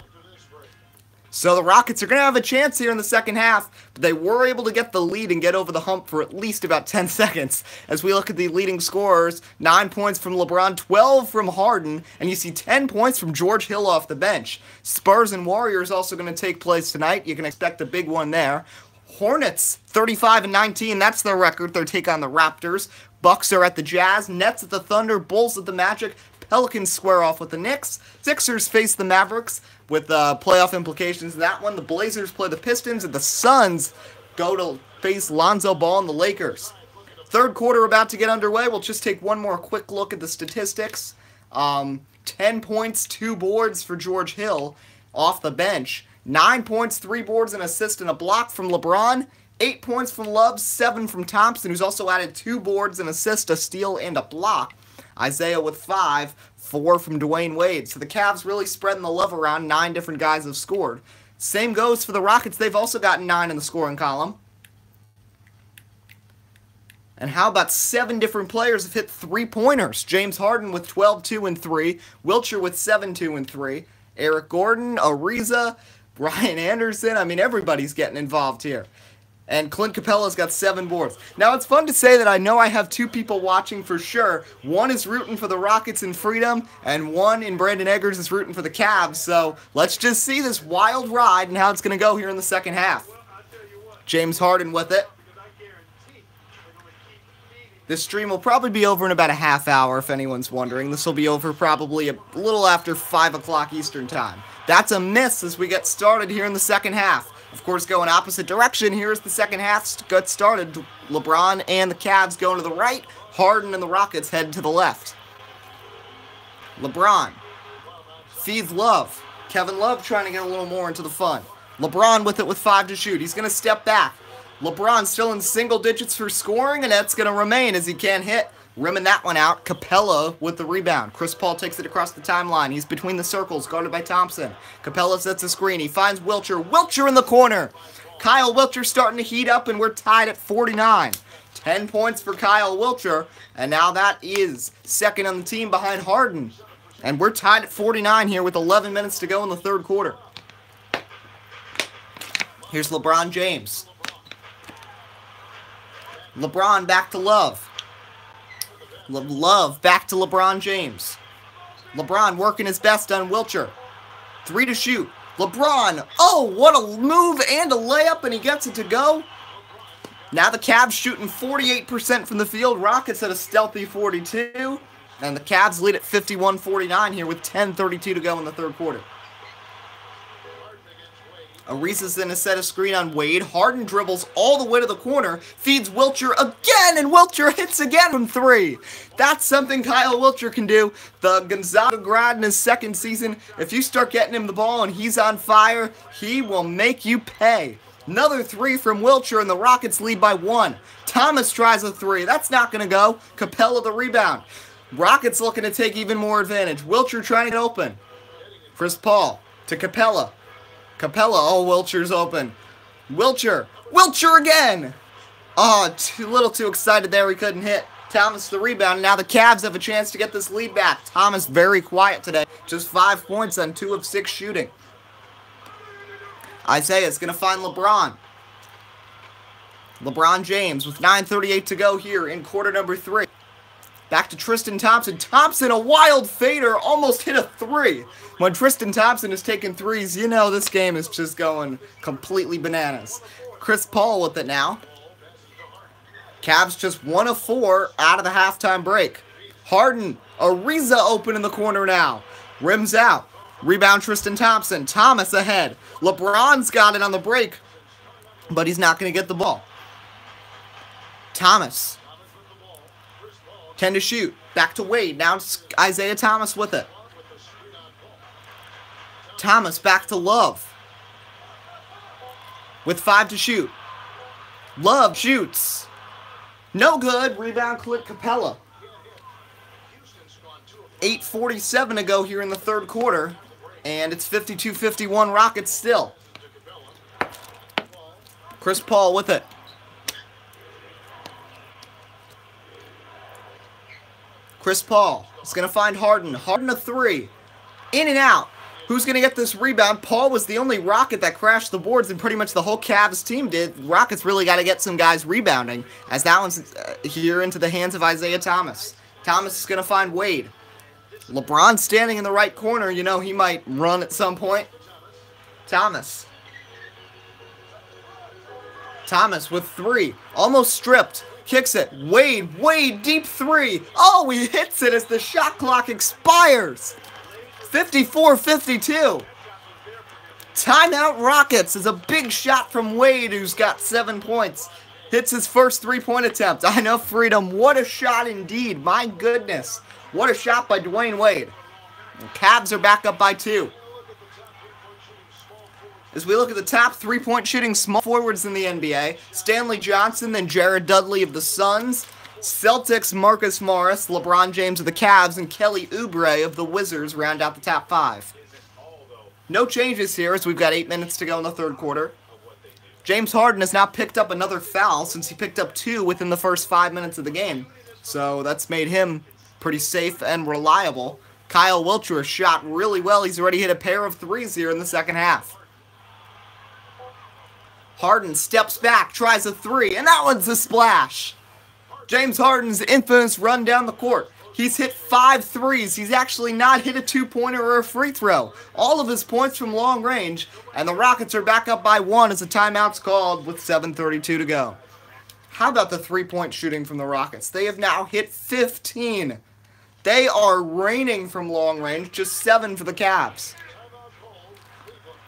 So the Rockets are going to have a chance here in the second half, but they were able to get the lead and get over the hump for at least about 10 seconds. As we look at the leading scorers, 9 points from LeBron, 12 from Harden, and you see 10 points from George Hill off the bench. Spurs and Warriors also going to take place tonight. You can expect a big one there. Hornets, 35-19, that's their record. They take on the Raptors. Bucks are at the Jazz, Nets at the Thunder, Bulls at the Magic, Pelicans square off with the Knicks, Sixers face the Mavericks with playoff implications in that one. The Blazers play the Pistons, and the Suns go to face Lonzo Ball and the Lakers. Third quarter about to get underway. We'll just take one more quick look at the statistics. 10 points, 2 boards for George Hill off the bench. 9 points, 3 boards, an assist, and a block from LeBron. 8 points from Love, 7 from Thompson, who's also added 2 boards, an assist, a steal, and a block. Isaiah with 5, 4 from Dwayne Wade. So the Cavs really spreading the love around. 9 different guys have scored. Same goes for the Rockets. They've also got 9 in the scoring column. And how about 7 different players have hit 3-pointers? James Harden with 12, 2, and 3. Wiltjer with 7, 2, and 3. Eric Gordon, Ariza, Brian Anderson. I mean, everybody's getting involved here. And Clint Capella's got 7 boards. Now, it's fun to say that I know I have 2 people watching for sure. One is rooting for the Rockets and Freedom, and one in Brandon Eggers is rooting for the Cavs. So let's just see this wild ride and how it's going to go here in the second half. James Harden with it. This stream will probably be over in about a half hour, if anyone's wondering. This will be over probably a little after 5 o'clock Eastern Time. That's a miss as we get started here in the second half. Of course, going opposite direction, here's the second half got started. LeBron and the Cavs going to the right. Harden and the Rockets head to the left. LeBron feeds Love. Kevin Love trying to get a little more into the fun. LeBron with it with 5 to shoot. He's going to step back. LeBron still in single digits for scoring, and that's going to remain as he can't hit. Rimming that one out. Capella with the rebound. Chris Paul takes it across the timeline. He's between the circles, guarded by Thompson. Capella sets a screen. He finds Wiltjer. Wiltjer in the corner. Kyle Wiltjer starting to heat up, and we're tied at 49. 10 points for Kyle Wiltjer, and now that is second on the team behind Harden. And we're tied at 49 here with 11 minutes to go in the third quarter. Here's LeBron James. LeBron back to Love. Love back to LeBron James. LeBron working his best on Wiltjer. 3 to shoot. LeBron. Oh, what a move and a layup, and he gets it to go. Now the Cavs shooting 48% from the field. Rockets at a stealthy 42. And the Cavs lead at 51-49 here with 10:32 to go in the third quarter. Ariza's going to set a screen on Wade. Harden dribbles all the way to the corner, feeds Wiltshire again, and Wiltshire hits again from three. That's something Kyle Wiltshire can do. The Gonzaga grad in his second season. If you start getting him the ball and he's on fire, he will make you pay. Another three from Wiltshire, and the Rockets lead by one. Thomas tries a three. That's not going to go. Capella the rebound. Rockets looking to take even more advantage. Wiltshire trying to get open. Chris Paul to Capella. Capella, oh, Wiltshire's open. Wiltshire again! Oh, a little too excited there, he couldn't hit. Thomas the rebound, now the Cavs have a chance to get this lead back. Thomas very quiet today, just 5 points on 2 of 6 shooting. Isaiah's going to find LeBron. LeBron James with 9:38 to go here in quarter number 3. Back to Tristan Thompson. Thompson, a wild fader, almost hit a three. When Tristan Thompson is taking threes, you know this game is just going completely bananas. Chris Paul with it now. Cavs just 1 of 4 out of the halftime break. Harden, Ariza open in the corner now. Rims out. Rebound Tristan Thompson. Thomas ahead. LeBron's got it on the break, but he's not going to get the ball. Thomas. 10 to shoot. Back to Wade. Now it's Isaiah Thomas with it. Thomas back to Love. With 5 to shoot. Love shoots. No good. Rebound Clint Capella. 8:47 to go here in the third quarter. And it's 52-51 Rockets still. Chris Paul with it. Chris Paul is going to find Harden. Harden a three. In and out. Who's going to get this rebound? Paul was the only Rocket that crashed the boards, and pretty much the whole Cavs team did. Rockets really got to get some guys rebounding, as that one's here into the hands of Isaiah Thomas. Thomas is going to find Wade. LeBron standing in the right corner. You know he might run at some point. Thomas. Thomas with 3. Almost stripped. Kicks it. Wade, deep 3. Oh, he hits it as the shot clock expires. 54-52. Timeout Rockets is a big shot from Wade, who's got 7 points. Hits his first 3-point attempt. I know, Freedom. What a shot indeed. My goodness. What a shot by Dwayne Wade. The Cavs are back up by 2. As we look at the top 3-point shooting small forwards in the NBA, Stanley Johnson, then Jared Dudley of the Suns, Celtics Marcus Morris, LeBron James of the Cavs, and Kelly Oubre of the Wizards round out the top 5. No changes here as we've got 8 minutes to go in the third quarter. James Harden has now picked up another foul since he picked up 2 within the first 5 minutes of the game. So that's made him pretty safe and reliable. Kyle Wiltshire shot really well. He's already hit a pair of 3s here in the second half. Harden steps back, tries a 3, and that one's a splash. James Harden's infamous run down the court. He's hit 5 threes. He's actually not hit a 2-pointer or a free throw. All of his points from long range, and the Rockets are back up by 1 as a timeout's called with 7:32 to go. How about the 3-point shooting from the Rockets? They have now hit 15. They are raining from long range, just 7 for the Cavs.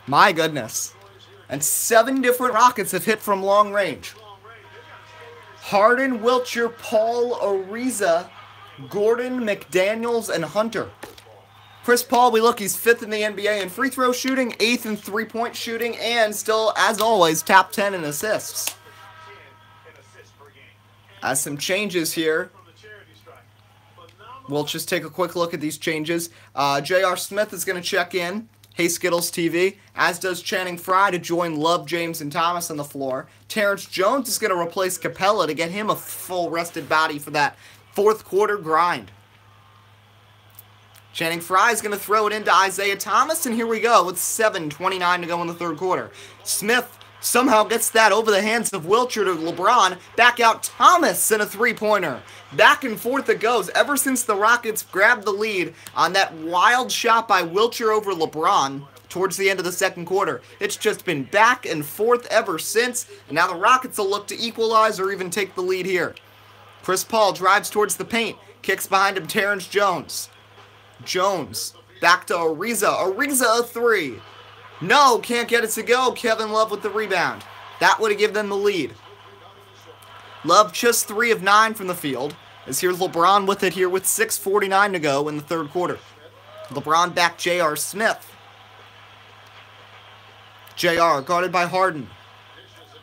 My goodness. And 7 different Rockets have hit from long range. Harden, Wiltshire, Paul, Ariza, Gordon, McDaniels, and Hunter. Chris Paul, he's 5th in the NBA in free throw shooting, 8th in 3-point shooting, and still, as always, top 10 in assists. As some changes here. We'll just take a quick look at these changes. J.R. Smith is going to check in. Hey Skittles TV, as does Channing Frye to join Love, James, and Thomas on the floor. Terrence Jones is going to replace Capella to get him a full rested body for that fourth quarter grind. Channing Frye is going to throw it into Isaiah Thomas, and here we go with 7:29 to go in the third quarter. Smith somehow gets that over the hands of Wiltshire to LeBron. Back out Thomas in a 3-pointer. Back and forth it goes ever since the Rockets grabbed the lead on that wild shot by Wiltshire over LeBron. towards the end of the second quarter. It's just been back and forth ever since, and now the Rockets will look to equalize or even take the lead here. Chris Paul drives towards the paint, kicks behind him Terrence Jones. Jones, back to Ariza. Ariza a three. No, can't get it to go. Kevin Love with the rebound. That would have given them the lead. Love just 3 of 9 from the field. As here's LeBron with it here with 6:49 to go in the third quarter. LeBron back J.R. Smith. J.R. guarded by Harden.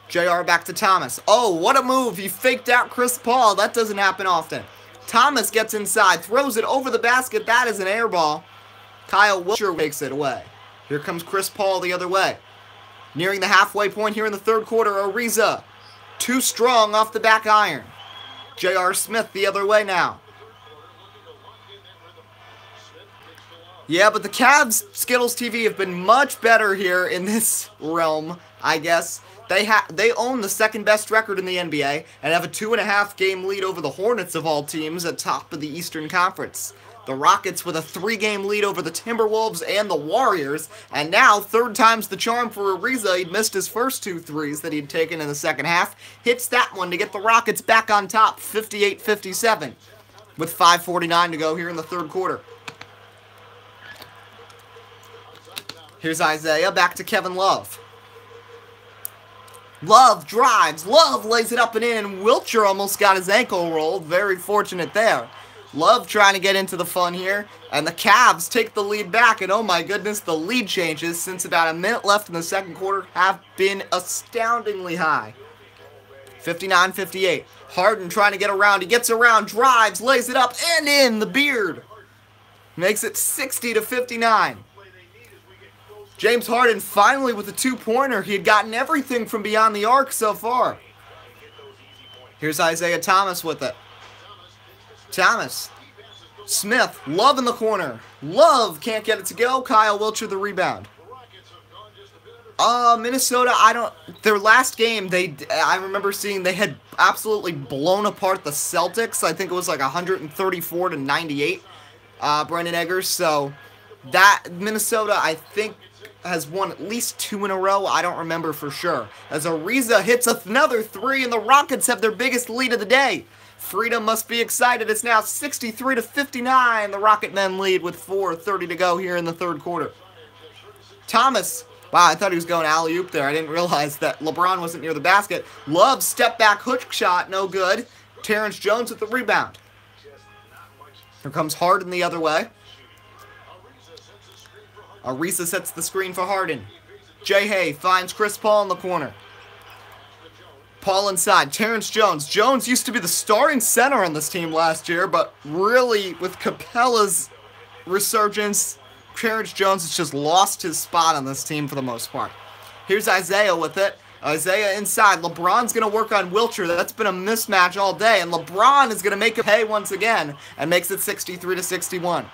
J.R. back to Thomas. Oh, what a move. He faked out Chris Paul. That doesn't happen often. Thomas gets inside, throws it over the basket. That is an air ball. Kyle Wiltjer takes it away. Here comes Chris Paul the other way. Nearing the halfway point here in the third quarter, Ariza. Too strong off the back iron. J.R. Smith the other way now. Yeah, but the Cavs, Skittles TV, have been much better here in this realm, I guess. They own the second best record in the NBA and have a 2.5 game lead over the Hornets of all teams at top of the Eastern Conference. The Rockets with a 3-game lead over the Timberwolves and the Warriors, and now third time's the charm for Ariza. He'd missed his first 2 threes that he'd taken in the second half. Hits that one to get the Rockets back on top, 58-57, with 5:49 to go here in the third quarter. Here's Isaiah, back to Kevin Love. Love drives, Love lays it up and in, and Wiltjer almost got his ankle rolled. Very fortunate there. Love trying to get into the fun here, and the Cavs take the lead back, and oh my goodness, the lead changes since about a minute left in the second quarter have been astoundingly high. 59-58. Harden trying to get around. He gets around, drives, lays it up, and in the beard. Makes it 60-59. James Harden finally with a 2-pointer. He had gotten everything from beyond the arc so far. Here's Isaiah Thomas with it. Thomas. Smith. Love in the corner. Love can't get it to go. Kyle Wiltjer the rebound. Minnesota, their last game, I remember seeing they had absolutely blown apart the Celtics. I think it was like 134-98, Brandon Eggers. So that Minnesota, I think, has won at least 2 in a row. I don't remember for sure. As Ariza hits another 3, and the Rockets have their biggest lead of the day. Freedom must be excited. It's now 63-59. The Rocket men lead with 4:30 to go here in the third quarter. Thomas. Wow, I thought he was going alley-oop there. I didn't realize that LeBron wasn't near the basket. Love step-back hook shot, no good. Terrence Jones with the rebound. Here comes Harden the other way. Ariza sets the screen for Harden. J-Hay finds Chris Paul in the corner. Paul inside. Terrence Jones. Jones used to be the starting center on this team last year, but really, with Capella's resurgence, Terrence Jones has just lost his spot on this team for the most part. Here's Isaiah with it. Isaiah inside. LeBron's going to work on Wiltjer. That's been a mismatch all day, and LeBron is going to make it pay once again and makes it 63-61.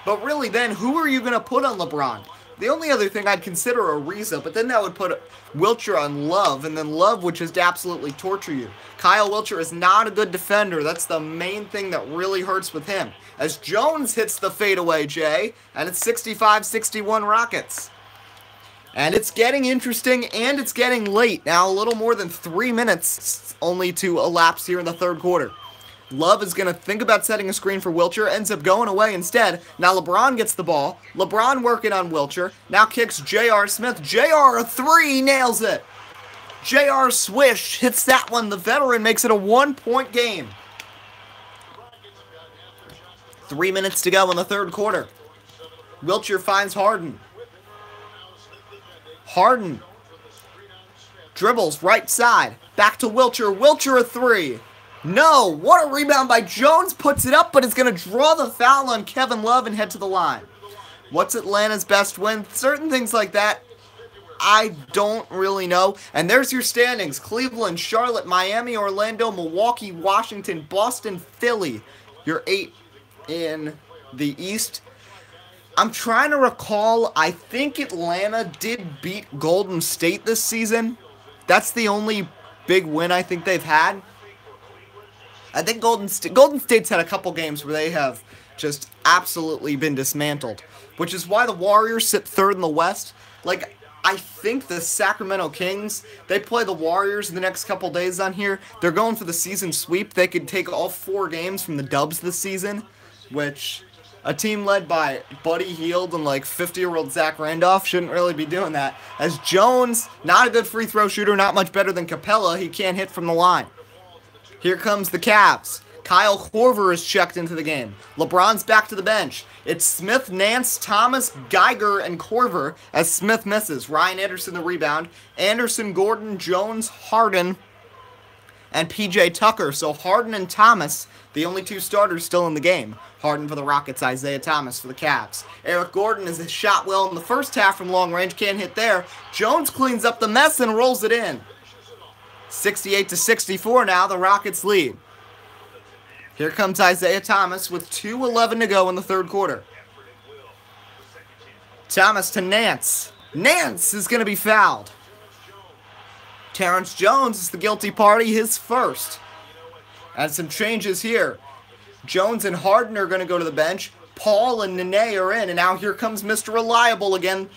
But really then, who are you going to put on LeBron? The only other thing I'd consider Ariza, but then that would put Wiltjer on Love, and then Love would just absolutely torture you. Kyle Wiltjer is not a good defender. That's the main thing that really hurts with him. As Jones hits the fadeaway, Jay, and it's 65-61 Rockets. And it's getting interesting, and it's getting late. Now a little more than 3 minutes only to elapse here in the third quarter. Love is going to think about setting a screen for Wiltjer, ends up going away instead. Now LeBron gets the ball. LeBron working on Wiltjer. Now kicks J.R. Smith. J.R. a 3, nails it. J.R. swish, hits that one. The veteran makes it a 1-point game. 3 minutes to go in the third quarter. Wiltjer finds Harden. Harden dribbles right side. Back to Wiltjer. Wiltjer a 3. No, what a rebound by Jones, puts it up, but is going to draw the foul on Kevin Love and head to the line. What's Atlanta's best win? Certain things like that, I don't really know. And there's your standings. Cleveland, Charlotte, Miami, Orlando, Milwaukee, Washington, Boston, Philly. Your 8 in the East. I'm trying to recall, I think Atlanta did beat Golden State this season. That's the only big win I think they've had. I think Golden State's had a couple games where they have just absolutely been dismantled, which is why the Warriors sit third in the West. Like, I think the Sacramento Kings, they play the Warriors in the next couple days on here. They're going for the season sweep. They could take all 4 games from the Dubs this season, which a team led by Buddy Hield and like 50-year-old Zach Randolph shouldn't really be doing that. As Jones, not a good free throw shooter, not much better than Capella. He can't hit from the line. Here comes the Cavs. Kyle Korver is checked into the game. LeBron's back to the bench. It's Smith, Nance, Thomas, Geiger, and Korver as Smith misses. Ryan Anderson the rebound. Anderson, Gordon, Jones, Harden, and PJ Tucker. So Harden and Thomas, the only 2 starters still in the game. Harden for the Rockets, Isaiah Thomas for the Cavs. Eric Gordon is shot well in the first half from long range, can't hit there. Jones cleans up the mess and rolls it in. 68-64 now, the Rockets lead. Here comes Isaiah Thomas with 2:11 to go in the third quarter. Thomas to Nance. Nance is going to be fouled. Terrence Jones is the guilty party, his first. And some changes here. Jones and Harden are going to go to the bench. Paul and Nene are in. And now here comes Mr. Reliable again.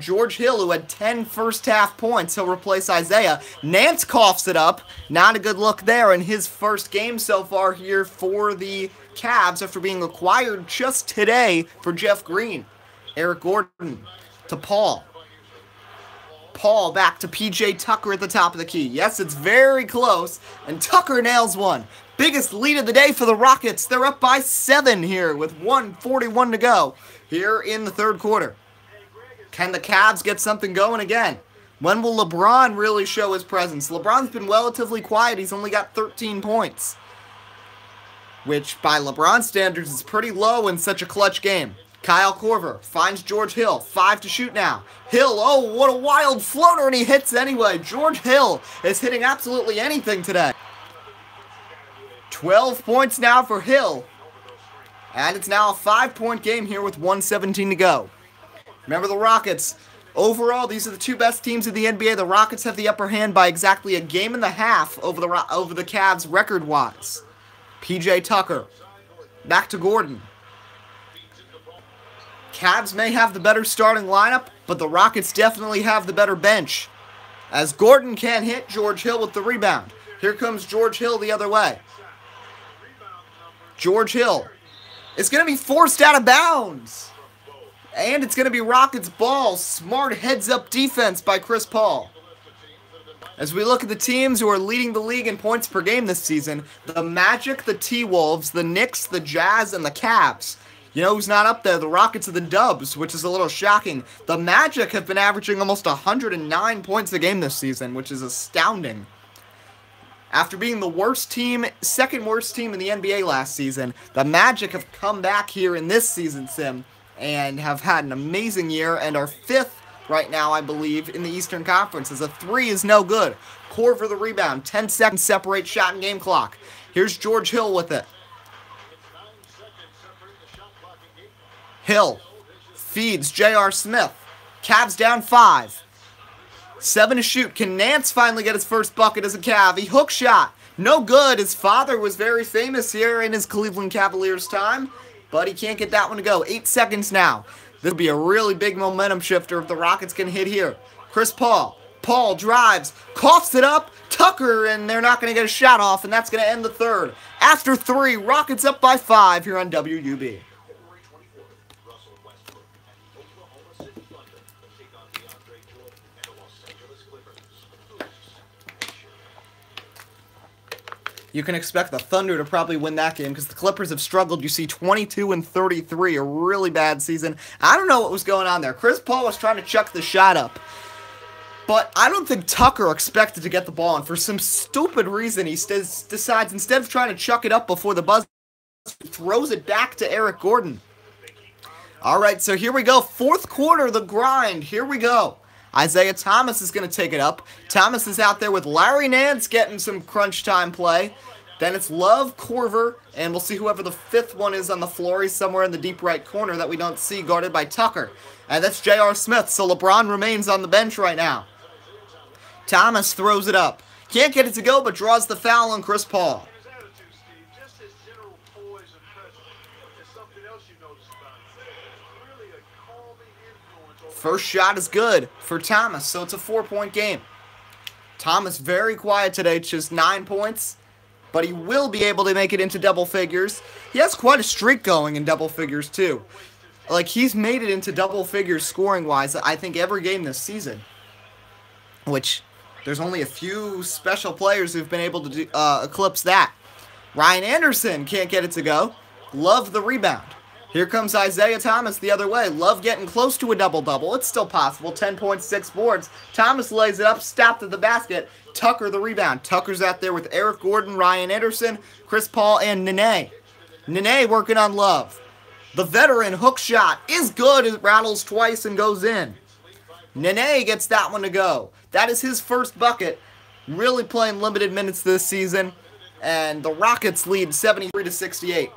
George Hill, who had 10 first-half points. He'll replace Isaiah. Nance coughs it up. Not a good look there in his first game so far here for the Cavs after being acquired just today for Jeff Green. Eric Gordon to Paul. Paul back to PJ Tucker at the top of the key. Yes, it's very close, and Tucker nails one. Biggest lead of the day for the Rockets. They're up by 7 here with 1:41 to go here in the third quarter. Can the Cavs get something going again? When will LeBron really show his presence? LeBron's been relatively quiet. He's only got 13 points, which by LeBron standards is pretty low in such a clutch game. Kyle Korver finds George Hill. 5 to shoot now. Hill, oh, what a wild floater, and he hits anyway. George Hill is hitting absolutely anything today. 12 points now for Hill. And it's now a 5-point game here with 1:17 to go. Remember the Rockets. Overall, these are the 2 best teams in the NBA. The Rockets have the upper hand by exactly a game and a half over the Cavs record-wise. PJ Tucker. Back to Gordon. Cavs may have the better starting lineup, but the Rockets definitely have the better bench. As Gordon can't hit, George Hill with the rebound. Here comes George Hill the other way. George Hill is going to be forced out of bounds. And it's going to be Rockets ball. Smart heads-up defense by Chris Paul. As we look at the teams who are leading the league in points per game this season, the Magic, the T-Wolves, the Knicks, the Jazz, and the Cavs. You know who's not up there? The Rockets and the Dubs, which is a little shocking. The Magic have been averaging almost 109 points a game this season, which is astounding. After being the worst team, second worst team in the NBA last season, the Magic have come back here in this season, Sim, and have had an amazing year and are 5th right now, I believe, in the Eastern Conference, as a 3 is no good. Korver the rebound. 10 seconds separate shot and game clock. Here's George Hill with it. Hill feeds J.R. Smith. Cavs down 5. 7 to shoot. Can Nance finally get his first bucket as a Cav? He hook shot. No good. His father was very famous here in his Cleveland Cavaliers time, but he can't get that one to go. 8 seconds now. This will be a really big momentum shifter if the Rockets can hit here. Chris Paul. Paul drives, coughs it up. Tucker, and they're not going to get a shot off, and that's going to end the third. After 3, Rockets up by 5 here on WUB. You can expect the Thunder to probably win that game because the Clippers have struggled. You see 22-33, a really bad season. I don't know what was going on there. Chris Paul was trying to chuck the shot up, but I don't think Tucker expected to get the ball, and for some stupid reason, he decides instead of trying to chuck it up before the buzzer, he throws it back to Eric Gordon. All right, so here we go. Fourth quarter, the grind. Here we go. Isaiah Thomas is going to take it up. Thomas is out there with Larry Nance getting some crunch time play. Then it's Love, Korver, and we'll see whoever the 5th one is on the floor. He's somewhere in the deep right corner that we don't see, guarded by Tucker. And that's J.R. Smith, so LeBron remains on the bench right now. Thomas throws it up. Can't get it to go, but draws the foul on Chris Paul. First shot is good for Thomas, so it's a 4-point game. Thomas very quiet today, just 9 points, but he will be able to make it into double figures. He has quite a streak going in double figures too. Like, he's made it into double figures scoring-wise, I think, every game this season. Which, there's only a few special players who've been able to eclipse that. Ryan Anderson can't get it to go. Love the rebound. Here comes Isaiah Thomas the other way. Love getting close to a double-double. It's still possible. 10.6 boards. Thomas lays it up, stopped at the basket. Tucker the rebound. Tucker's out there with Eric Gordon, Ryan Anderson, Chris Paul, and Nene. Nene working on Love. The veteran hook shot is good. It rattles twice and goes in. Nene gets that one to go. That is his first bucket. Really playing limited minutes this season. And the Rockets lead 73-68.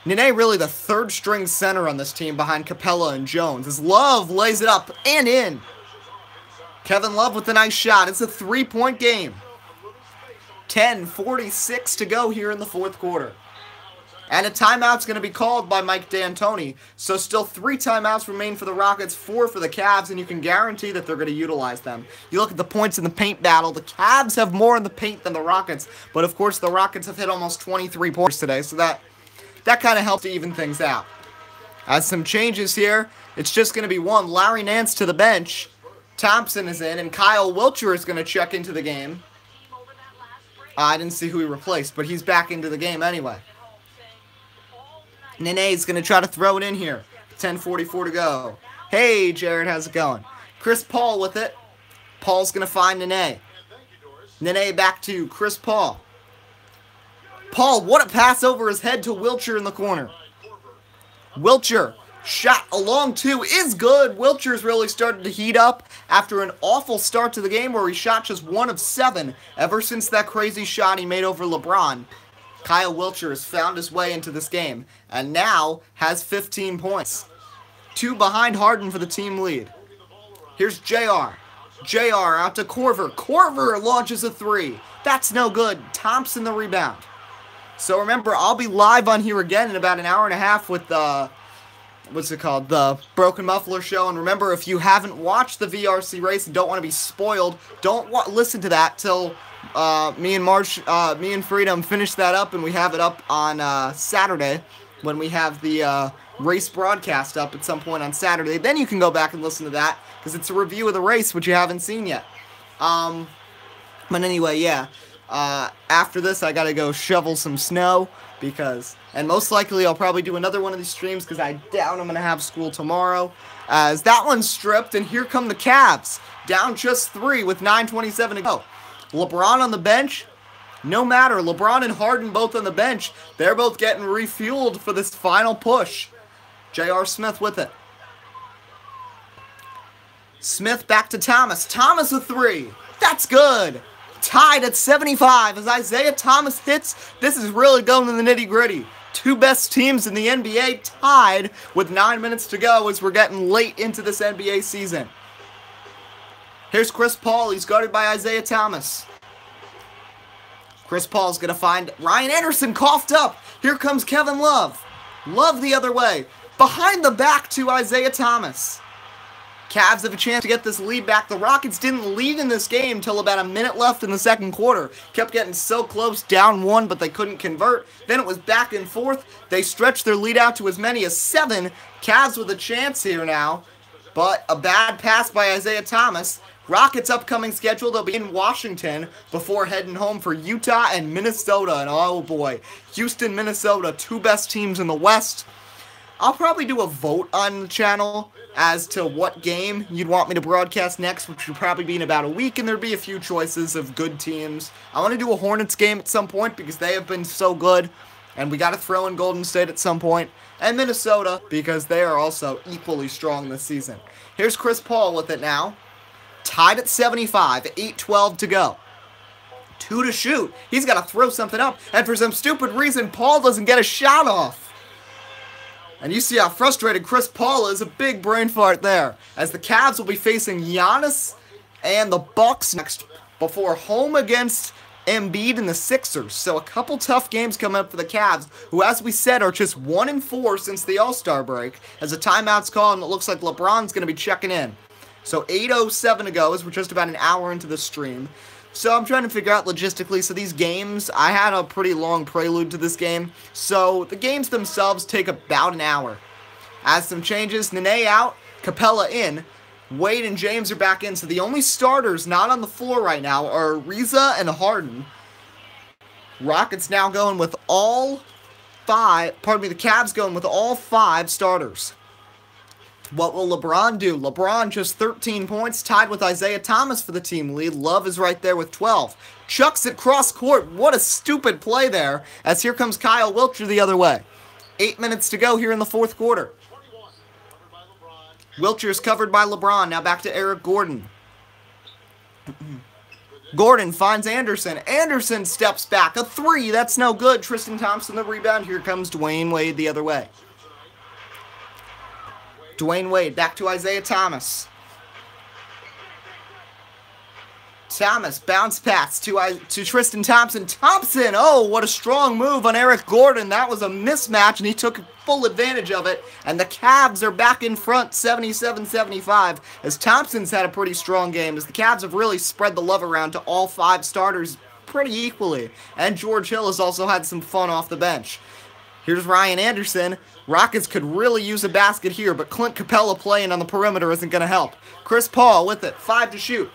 Nene really the third string center on this team behind Capella and Jones. As Love lays it up and in. Kevin Love with a nice shot. It's a 3-point game. 10:46 to go here in the fourth quarter. And a timeout's going to be called by Mike D'Antoni. So still 3 timeouts remain for the Rockets, 4 for the Cavs, and you can guarantee that they're going to utilize them. You look at the points in the paint battle. The Cavs have more in the paint than the Rockets. But of course the Rockets have hit almost 23 points today, so that kind of helps to even things out. As some changes here, it's just going to be one. Larry Nance to the bench. Thompson is in, and Kyle Wiltshire is going to check into the game. I didn't see who he replaced, but he's back into the game anyway. Nene's going to try to throw it in here. 10:44 to go. Hey, Jared, how's it going? Chris Paul with it. Paul's going to find Nene. Nene back to Chris Paul. Paul, what a pass over his head to Wiltshire in the corner. Wiltshire, shot along 2 is good. Wiltshire's really started to heat up after an awful start to the game where he shot just 1 of 7 ever since that crazy shot he made over LeBron. Kyle Wiltshire has found his way into this game and now has 15 points. 2 behind Harden for the team lead. Here's JR. JR out to Korver. Korver launches a 3. That's no good. Thompson the rebound. So remember, I'll be live on here again in about an hour and a half with the, the Broken Muffler Show. And remember, if you haven't watched the VRC race and don't want to be spoiled, don't listen to that till me and Freedom finish that up, and we have it up on Saturday when we have the race broadcast up at some point on Saturday. Then you can go back and listen to that because it's a review of the race, which you haven't seen yet. But anyway, yeah. After this, I gotta go shovel some snow and most likely I'll probably do another one of these streams because I doubt I'm gonna have school tomorrow. As that one's stripped, and here come the Cavs, down just 3 with 9:27 to go. LeBron on the bench, no matter. LeBron and Harden both on the bench. They're both getting refueled for this final push. J.R. Smith with it. Smith back to Thomas. Thomas a 3. That's good. Tied at 75 as Isaiah Thomas hits. This is really going to the nitty-gritty. 2 best teams in the NBA tied with 9 minutes to go as we're getting late into this NBA season. Here's Chris Paul. He's guarded by Isaiah Thomas. Chris Paul's going to find Ryan Anderson coughed up. Here comes Kevin Love. Love the other way. Behind the back to Isaiah Thomas. Cavs have a chance to get this lead back. The Rockets didn't lead in this game till about a minute left in the second quarter. Kept getting so close, down 1, but they couldn't convert. Then it was back and forth. They stretched their lead out to as many as 7. Cavs with a chance here now, but a bad pass by Isaiah Thomas. Rockets' upcoming schedule, they'll be in Washington before heading home for Utah and Minnesota. And oh boy, Houston, Minnesota, 2 best teams in the West. I'll probably do a vote on the channel as to what game you'd want me to broadcast next, which would probably be in about a week, and there'd be a few choices of good teams. I want to do a Hornets game at some point because they have been so good, and we got to throw in Golden State at some point, and Minnesota because they are also equally strong this season. Here's Chris Paul with it now. Tied at 75, 8:12 to go. 2 to shoot. He's got to throw something up, and for some stupid reason, Paul doesn't get a shot off. And you see how frustrated Chris Paul is, a big brain fart there. As the Cavs will be facing Giannis and the Bucks next before home against Embiid and the Sixers. So a couple tough games coming up for the Cavs, who, as we said, are just 1-4 since the All-Star break. As a timeout's called, and it looks like LeBron's going to be checking in. So 8:07 to go, as we're just about an hour into the stream. So I'm trying to figure out logistically. So these games, I had a pretty long prelude to this game. So the games themselves take about an hour. As some changes, Nene out, Capella in. Wade and James are back in, so the only starters not on the floor right now are Ariza and Harden. Rockets now going with all five, the Cavs going with all 5 starters. What will LeBron do? LeBron just 13 points, tied with Isaiah Thomas for the team lead. Love is right there with 12. Chucks it cross court. What a stupid play there, as here comes Kyle Wiltjer the other way. 8 minutes to go here in the fourth quarter. Wiltjer is covered by LeBron. Now back to Eric Gordon. Gordon finds Anderson. Anderson steps back. A 3. That's no good. Tristan Thompson the rebound. Here comes Dwayne Wade the other way. Dwayne Wade back to Isaiah Thomas. Thomas bounce pass to Tristan Thompson. Thompson, oh, what a strong move on Eric Gordon. That was a mismatch, and he took full advantage of it. And the Cavs are back in front, 77-75, as Thompson's had a pretty strong game, as the Cavs have really spread the love around to all 5 starters pretty equally. And George Hill has also had some fun off the bench. Here's Ryan Anderson. Rockets could really use a basket here, but Clint Capella playing on the perimeter isn't going to help. Chris Paul with it, 5 to shoot.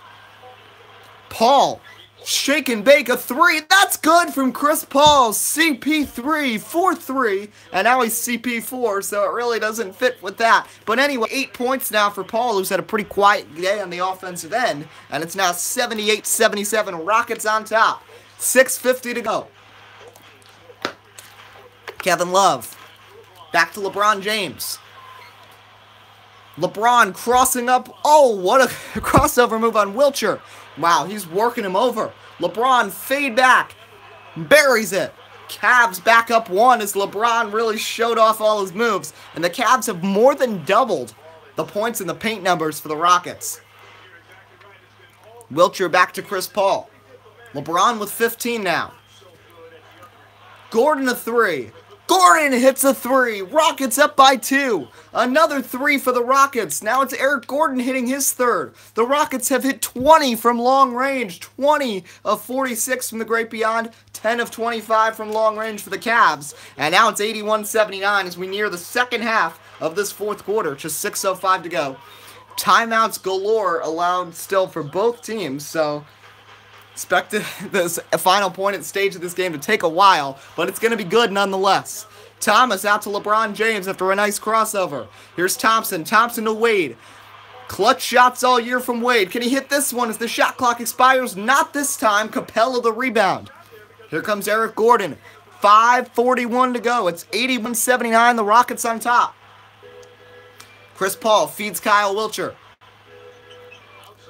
Paul, shake and bake, a 3. That's good from Chris Paul. CP3, 4-3, and now he's CP4, so it really doesn't fit with that. But anyway, 8 points now for Paul, who's had a pretty quiet day on the offensive end, and it's now 78-77, Rockets on top. 6:50 to go. Kevin Love, back to LeBron James. LeBron crossing up. Oh, what a crossover move on Wiltjer. Wow, he's working him over. LeBron fade back. Buries it. Cavs back up 1 as LeBron really showed off all his moves. And the Cavs have more than doubled the points in the paint numbers for the Rockets. Wiltjer back to Chris Paul. LeBron with 15 now. Gordon a 3. Gordon hits a 3. Rockets up by 2. Another 3 for the Rockets. Now it's Eric Gordon hitting his 3rd. The Rockets have hit 20 from long range. 20 of 46 from the great beyond. 10 of 25 from long range for the Cavs. And now it's 81-79 as we near the second half of this fourth quarter. Just 6:05 to go. Timeouts galore allowed still for both teams. So expect this final point at stage of this game to take a while, but it's going to be good nonetheless. Thomas out to LeBron James after a nice crossover. Here's Thompson. Thompson to Wade. Clutch shots all year from Wade. Can he hit this one as the shot clock expires? Not this time. Capella the rebound. Here comes Eric Gordon. 5:41 to go. It's 81-79. The Rockets on top. Chris Paul feeds Kyle Wiltjer.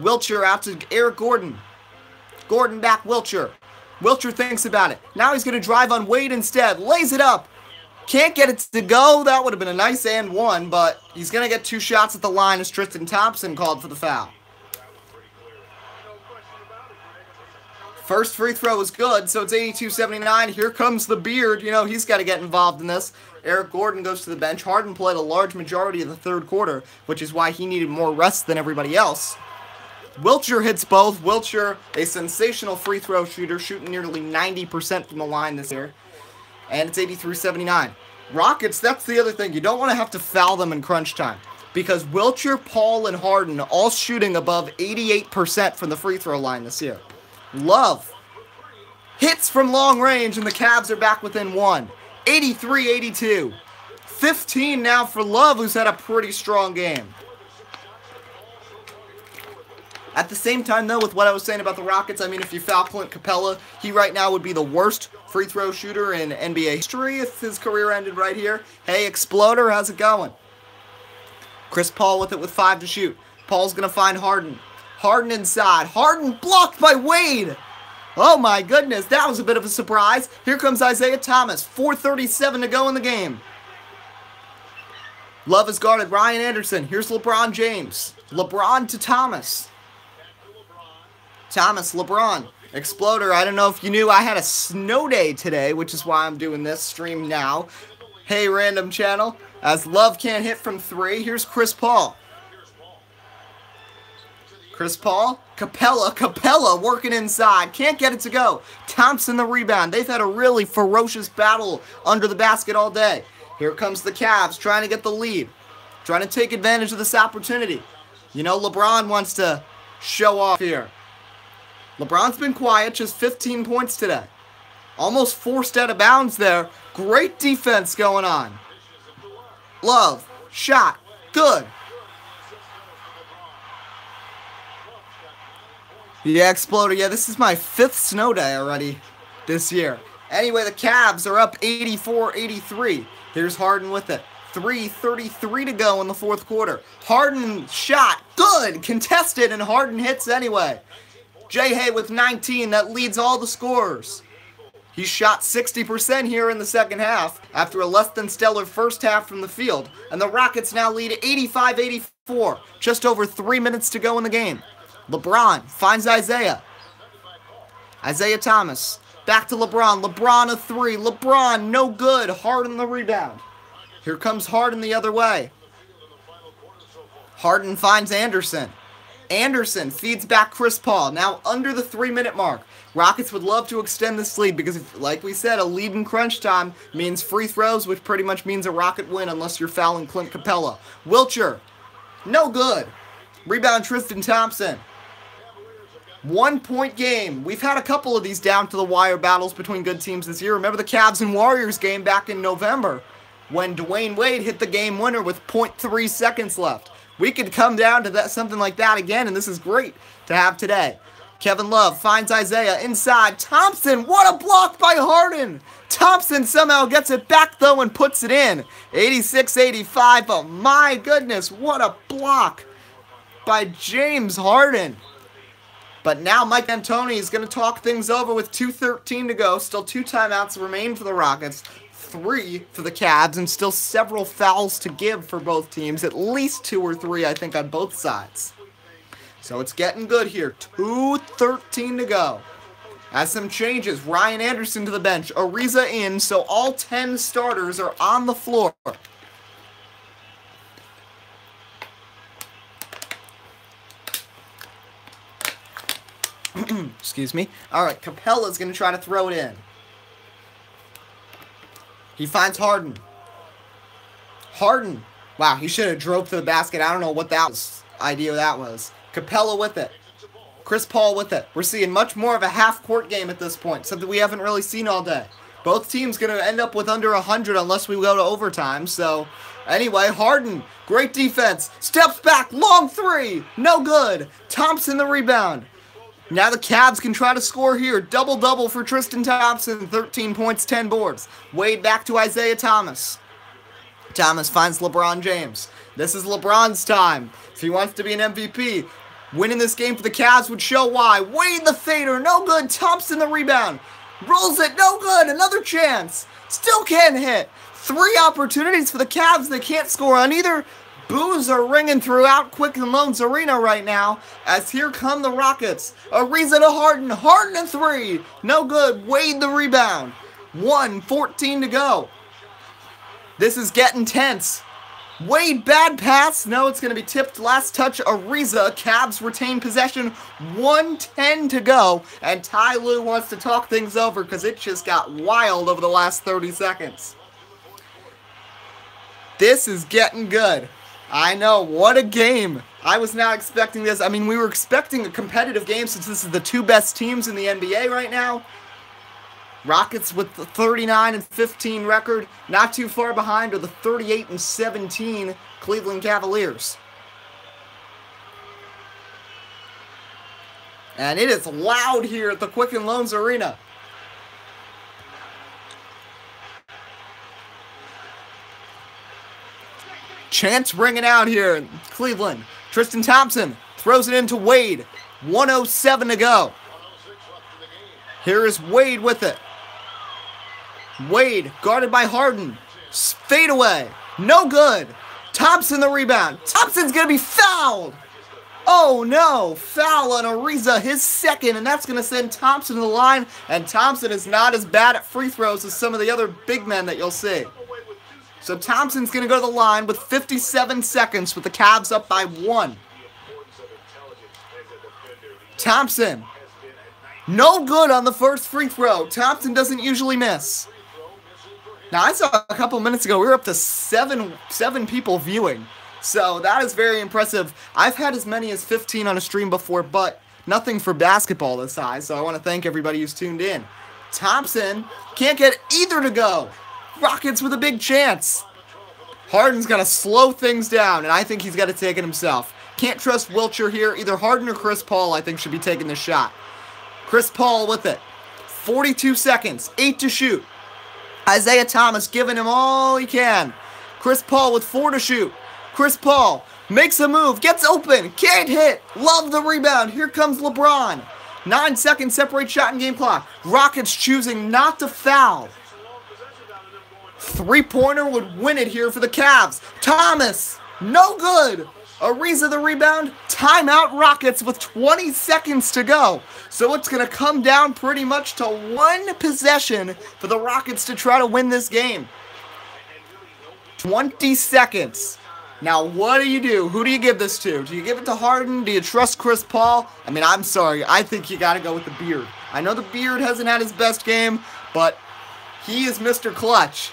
Wiltjer out to Eric Gordon. Gordon back Wiltjer. Wiltjer thinks about it. Now he's going to drive on Wade instead. Lays it up. Can't get it to go. That would have been a nice and 1, but he's going to get 2 shots at the line as Tristan Thompson called for the foul. First free throw was good, so it's 82-79. Here comes the beard. You know, he's got to get involved in this. Eric Gordon goes to the bench. Harden played a large majority of the third quarter, which is why he needed more rest than everybody else. Wiltjer hits both. Wiltjer, a sensational free throw shooter, shooting nearly 90% from the line this year. And it's 83-79. Rockets, that's the other thing. You don't want to have to foul them in crunch time. Because Wiltjer, Paul, and Harden all shooting above 88% from the free throw line this year. Love hits from long range, and the Cavs are back within 1. 83-82. 15 now for Love, who's had a pretty strong game. At the same time, though, with what I was saying about the Rockets, I mean, if you foul Clint Capella, he right now would be the worst free throw shooter in NBA history if his career ended right here. Hey, Exploder, how's it going? Chris Paul with it with 5 to shoot. Paul's going to find Harden. Harden inside. Harden blocked by Wade. Oh, my goodness. That was a bit of a surprise. Here comes Isaiah Thomas. 4:37 to go in the game. Love is guarded. Ryan Anderson. Here's LeBron James. LeBron to Thomas. Thomas, LeBron. Exploder, I don't know if you knew I had a snow day today, which is why I'm doing this stream now. Hey, random channel. As Love can't hit from 3, here's Chris Paul. Chris Paul, Capella working inside. Can't get it to go. Thompson the rebound. They've had a really ferocious battle under the basket all day. Here comes the Cavs trying to get the lead. Trying to take advantage of this opportunity. You know, LeBron wants to show off here. LeBron's been quiet, just 15 points today. Almost forced out of bounds there. Great defense going on. Love, shot, good. Yeah, Exploder, yeah, this is my 5th snow day already this year. Anyway, the Cavs are up 84-83. Here's Harden with it. 3:33 to go in the 4th quarter. Harden shot, good, contested, and Harden hits anyway. Jay Hay with 19, that leads all the scorers. He shot 60% here in the 2nd half after a less than stellar first half from the field. And the Rockets now lead 85-84, just over 3 minutes to go in the game. LeBron finds Isaiah. Isaiah Thomas, back to LeBron. LeBron a 3, LeBron no good, Harden the rebound. Here comes Harden the other way. Harden finds Anderson. Anderson feeds back Chris Paul. Now under the 3-minute mark. Rockets would love to extend this lead because, like we said, a lead in crunch time means free throws, which pretty much means a Rocket win unless you're fouling Clint Capella. Wiltshire, no good. Rebound Tristan Thompson. 1-point game. We've had a couple of these down to the wire battles between good teams this year. Remember the Cavs and Warriors game back in November when Dwayne Wade hit the game winner with 0.3 seconds left. We could come down to that something like that again, and this is great to have today. Kevin Love finds Isaiah inside. Thompson, what a block by Harden! Thompson somehow gets it back, though, and puts it in. 86-85, but my goodness, what a block by James Harden. But now Mike D'Antoni is going to talk things over with 2:13 to go. Still 2 timeouts remain for the Rockets. 3 for the Cavs, and still several fouls to give for both teams. At least 2 or 3, I think, on both sides. So it's getting good here. 2:13 to go. As some changes, Ryan Anderson to the bench. Ariza in, so all 10 starters are on the floor. Excuse me. Alright, Capella's going to try to throw it in. He finds Harden. Harden. Wow, he should have drove to the basket. I don't know what idea that was. Capella with it. Chris Paul with it. We're seeing much more of a half-court game at this point, something we haven't really seen all day. Both teams going to end up with under 100 unless we go to overtime. So, anyway, Harden, great defense. Steps back, long 3. No good. Thompson the rebound. Now the Cavs can try to score here. Double-double for Tristan Thompson. 13 points, 10 boards. Wade back to Isaiah Thomas. Thomas finds LeBron James. This is LeBron's time. If he wants to be an MVP, winning this game for the Cavs would show why. Wade the fader, no good. Thompson the rebound. Rolls it, no good. Another chance. Still can't hit. 3 opportunities for the Cavs. They can't score on either. Boos are ringing throughout Quicken Loans Arena right now, as here come the Rockets. Ariza to Harden. Harden a 3. No good. Wade the rebound. 1:14 to go. This is getting tense. Wade, bad pass. No, it's going to be tipped. Last touch, Ariza. Cavs retain possession. 1:10 to go. And Ty Lue wants to talk things over because it just got wild over the last 30 seconds. This is getting good. I know, what a game. I was not expecting this. I mean, we were expecting a competitive game since this is the 2 best teams in the NBA right now. Rockets with the 39-15 record, not too far behind are the 38-17 Cleveland Cavaliers. And it is loud here at the Quicken Loans Arena. Chance ringing out here in Cleveland. Tristan Thompson throws it into Wade. 1:07 to go. Here is Wade with it. Wade guarded by Harden. Fade away. No good. Thompson the rebound. Thompson's going to be fouled. Oh no, foul on Ariza, his second, and that's going to send Thompson to the line, and Thompson is not as bad at free throws as some of the other big men that you'll see. So Thompson's going to go to the line with 57 seconds with the Cavs up by 1. Thompson, no good on the first free throw. Thompson doesn't usually miss. Now, I saw a couple minutes ago, we were up to seven people viewing. So that is very impressive. I've had as many as 15 on a stream before, but nothing for basketball this high. So I want to thank everybody who's tuned in. Thompson can't get either to go. Rockets with a big chance. Harden's got to slow things down, and I think he's got to take it himself. Can't trust Wiltshire here. Either Harden or Chris Paul, I think, should be taking this shot. Chris Paul with it. 42 seconds. 8 to shoot. Isaiah Thomas giving him all he can. Chris Paul with 4 to shoot. Chris Paul makes a move. Gets open. Can't hit. Love the rebound. Here comes LeBron. 9 seconds separate shot and game clock. Rockets choosing not to foul. Three-pointer would win it here for the Cavs. Thomas, no good. Ariza the rebound. Timeout Rockets with 20 seconds to go. So it's going to come down pretty much to one possession for the Rockets to try to win this game. 20 seconds. Now, what do you do? Who do you give this to? Do you give it to Harden? Do you trust Chris Paul? I mean, I'm sorry. I think you got to go with the Beard. I know the Beard hasn't had his best game, but he is Mr. Clutch.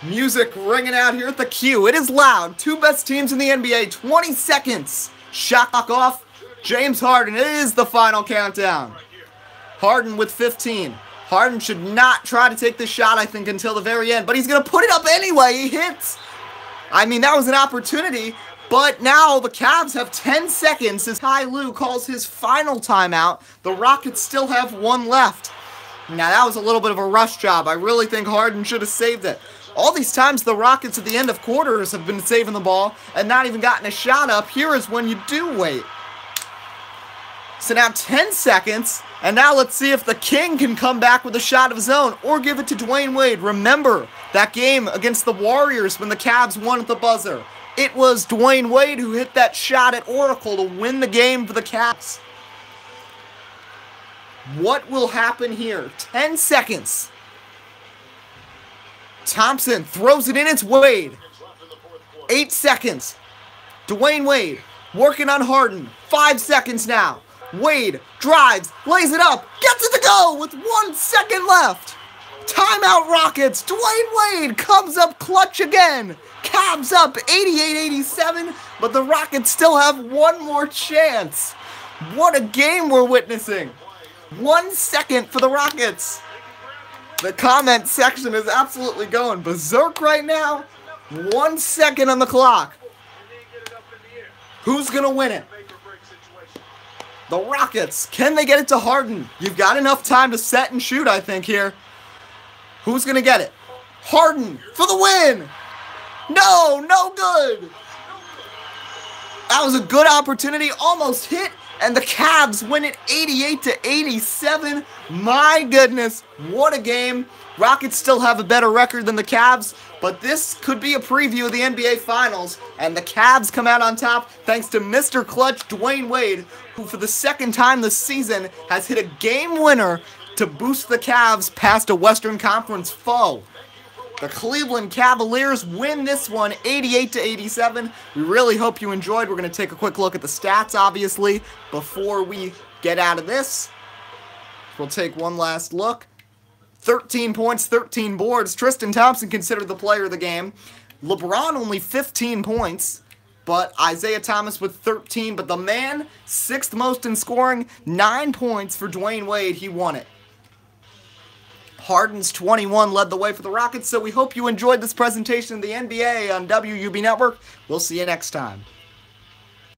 Music ringing out here at the Q. It is loud. Two best teams in the NBA. 20 seconds. Shot clock off. James Harden. It is the final countdown. Harden with 15. Harden should not try to take this shot, I think, until the very end. But he's going to put it up anyway. He hits. I mean, that was an opportunity. But now the Cavs have 10 seconds as Ty Lue calls his final timeout. The Rockets still have one left. Now, that was a little bit of a rush job. I really think Harden should have saved it. All these times the Rockets at the end of quarters have been saving the ball and not even gotten a shot up. Here is when you do wait. So now 10 seconds, and now let's see if the King can come back with a shot of his own or give it to Dwayne Wade. Remember that game against the Warriors when the Cavs won at the buzzer. It was Dwayne Wade who hit that shot at Oracle to win the game for the Cavs. What will happen here? 10 seconds. Thompson throws it in. It's Wade. 8 seconds. Dwayne Wade working on Harden. 5 seconds now. Wade drives, lays it up, gets it to go with 1 second left. Timeout Rockets. Dwayne Wade comes up clutch again. Cavs up 88-87, but the Rockets still have one more chance. What a game we're witnessing. 1 second for the Rockets. The comment section is absolutely going berserk right now. 1 second on the clock. Who's going to win it? The Rockets. Can they get it to Harden? You've got enough time to set and shoot, I think, here. Who's going to get it? Harden for the win. No, no good. That was a good opportunity. Almost hit. And the Cavs win it 88-87. My goodness, what a game. Rockets still have a better record than the Cavs, but this could be a preview of the NBA Finals. And the Cavs come out on top thanks to Mr. Clutch Dwayne Wade, who for the second time this season has hit a game winner to boost the Cavs past a Western Conference foe. The Cleveland Cavaliers win this one 88-87. We really hope you enjoyed. We're going to take a quick look at the stats, obviously, before we get out of this. We'll take one last look. 13 points, 13 boards. Tristan Thompson considered the player of the game. LeBron only 15 points, but Isaiah Thomas with 13. But the man, 6th most in scoring, 9 points for Dwayne Wade. He won it. Harden's 21 led the way for the Rockets, so we hope you enjoyed this presentation of the NBA on WUB Network. We'll see you next time.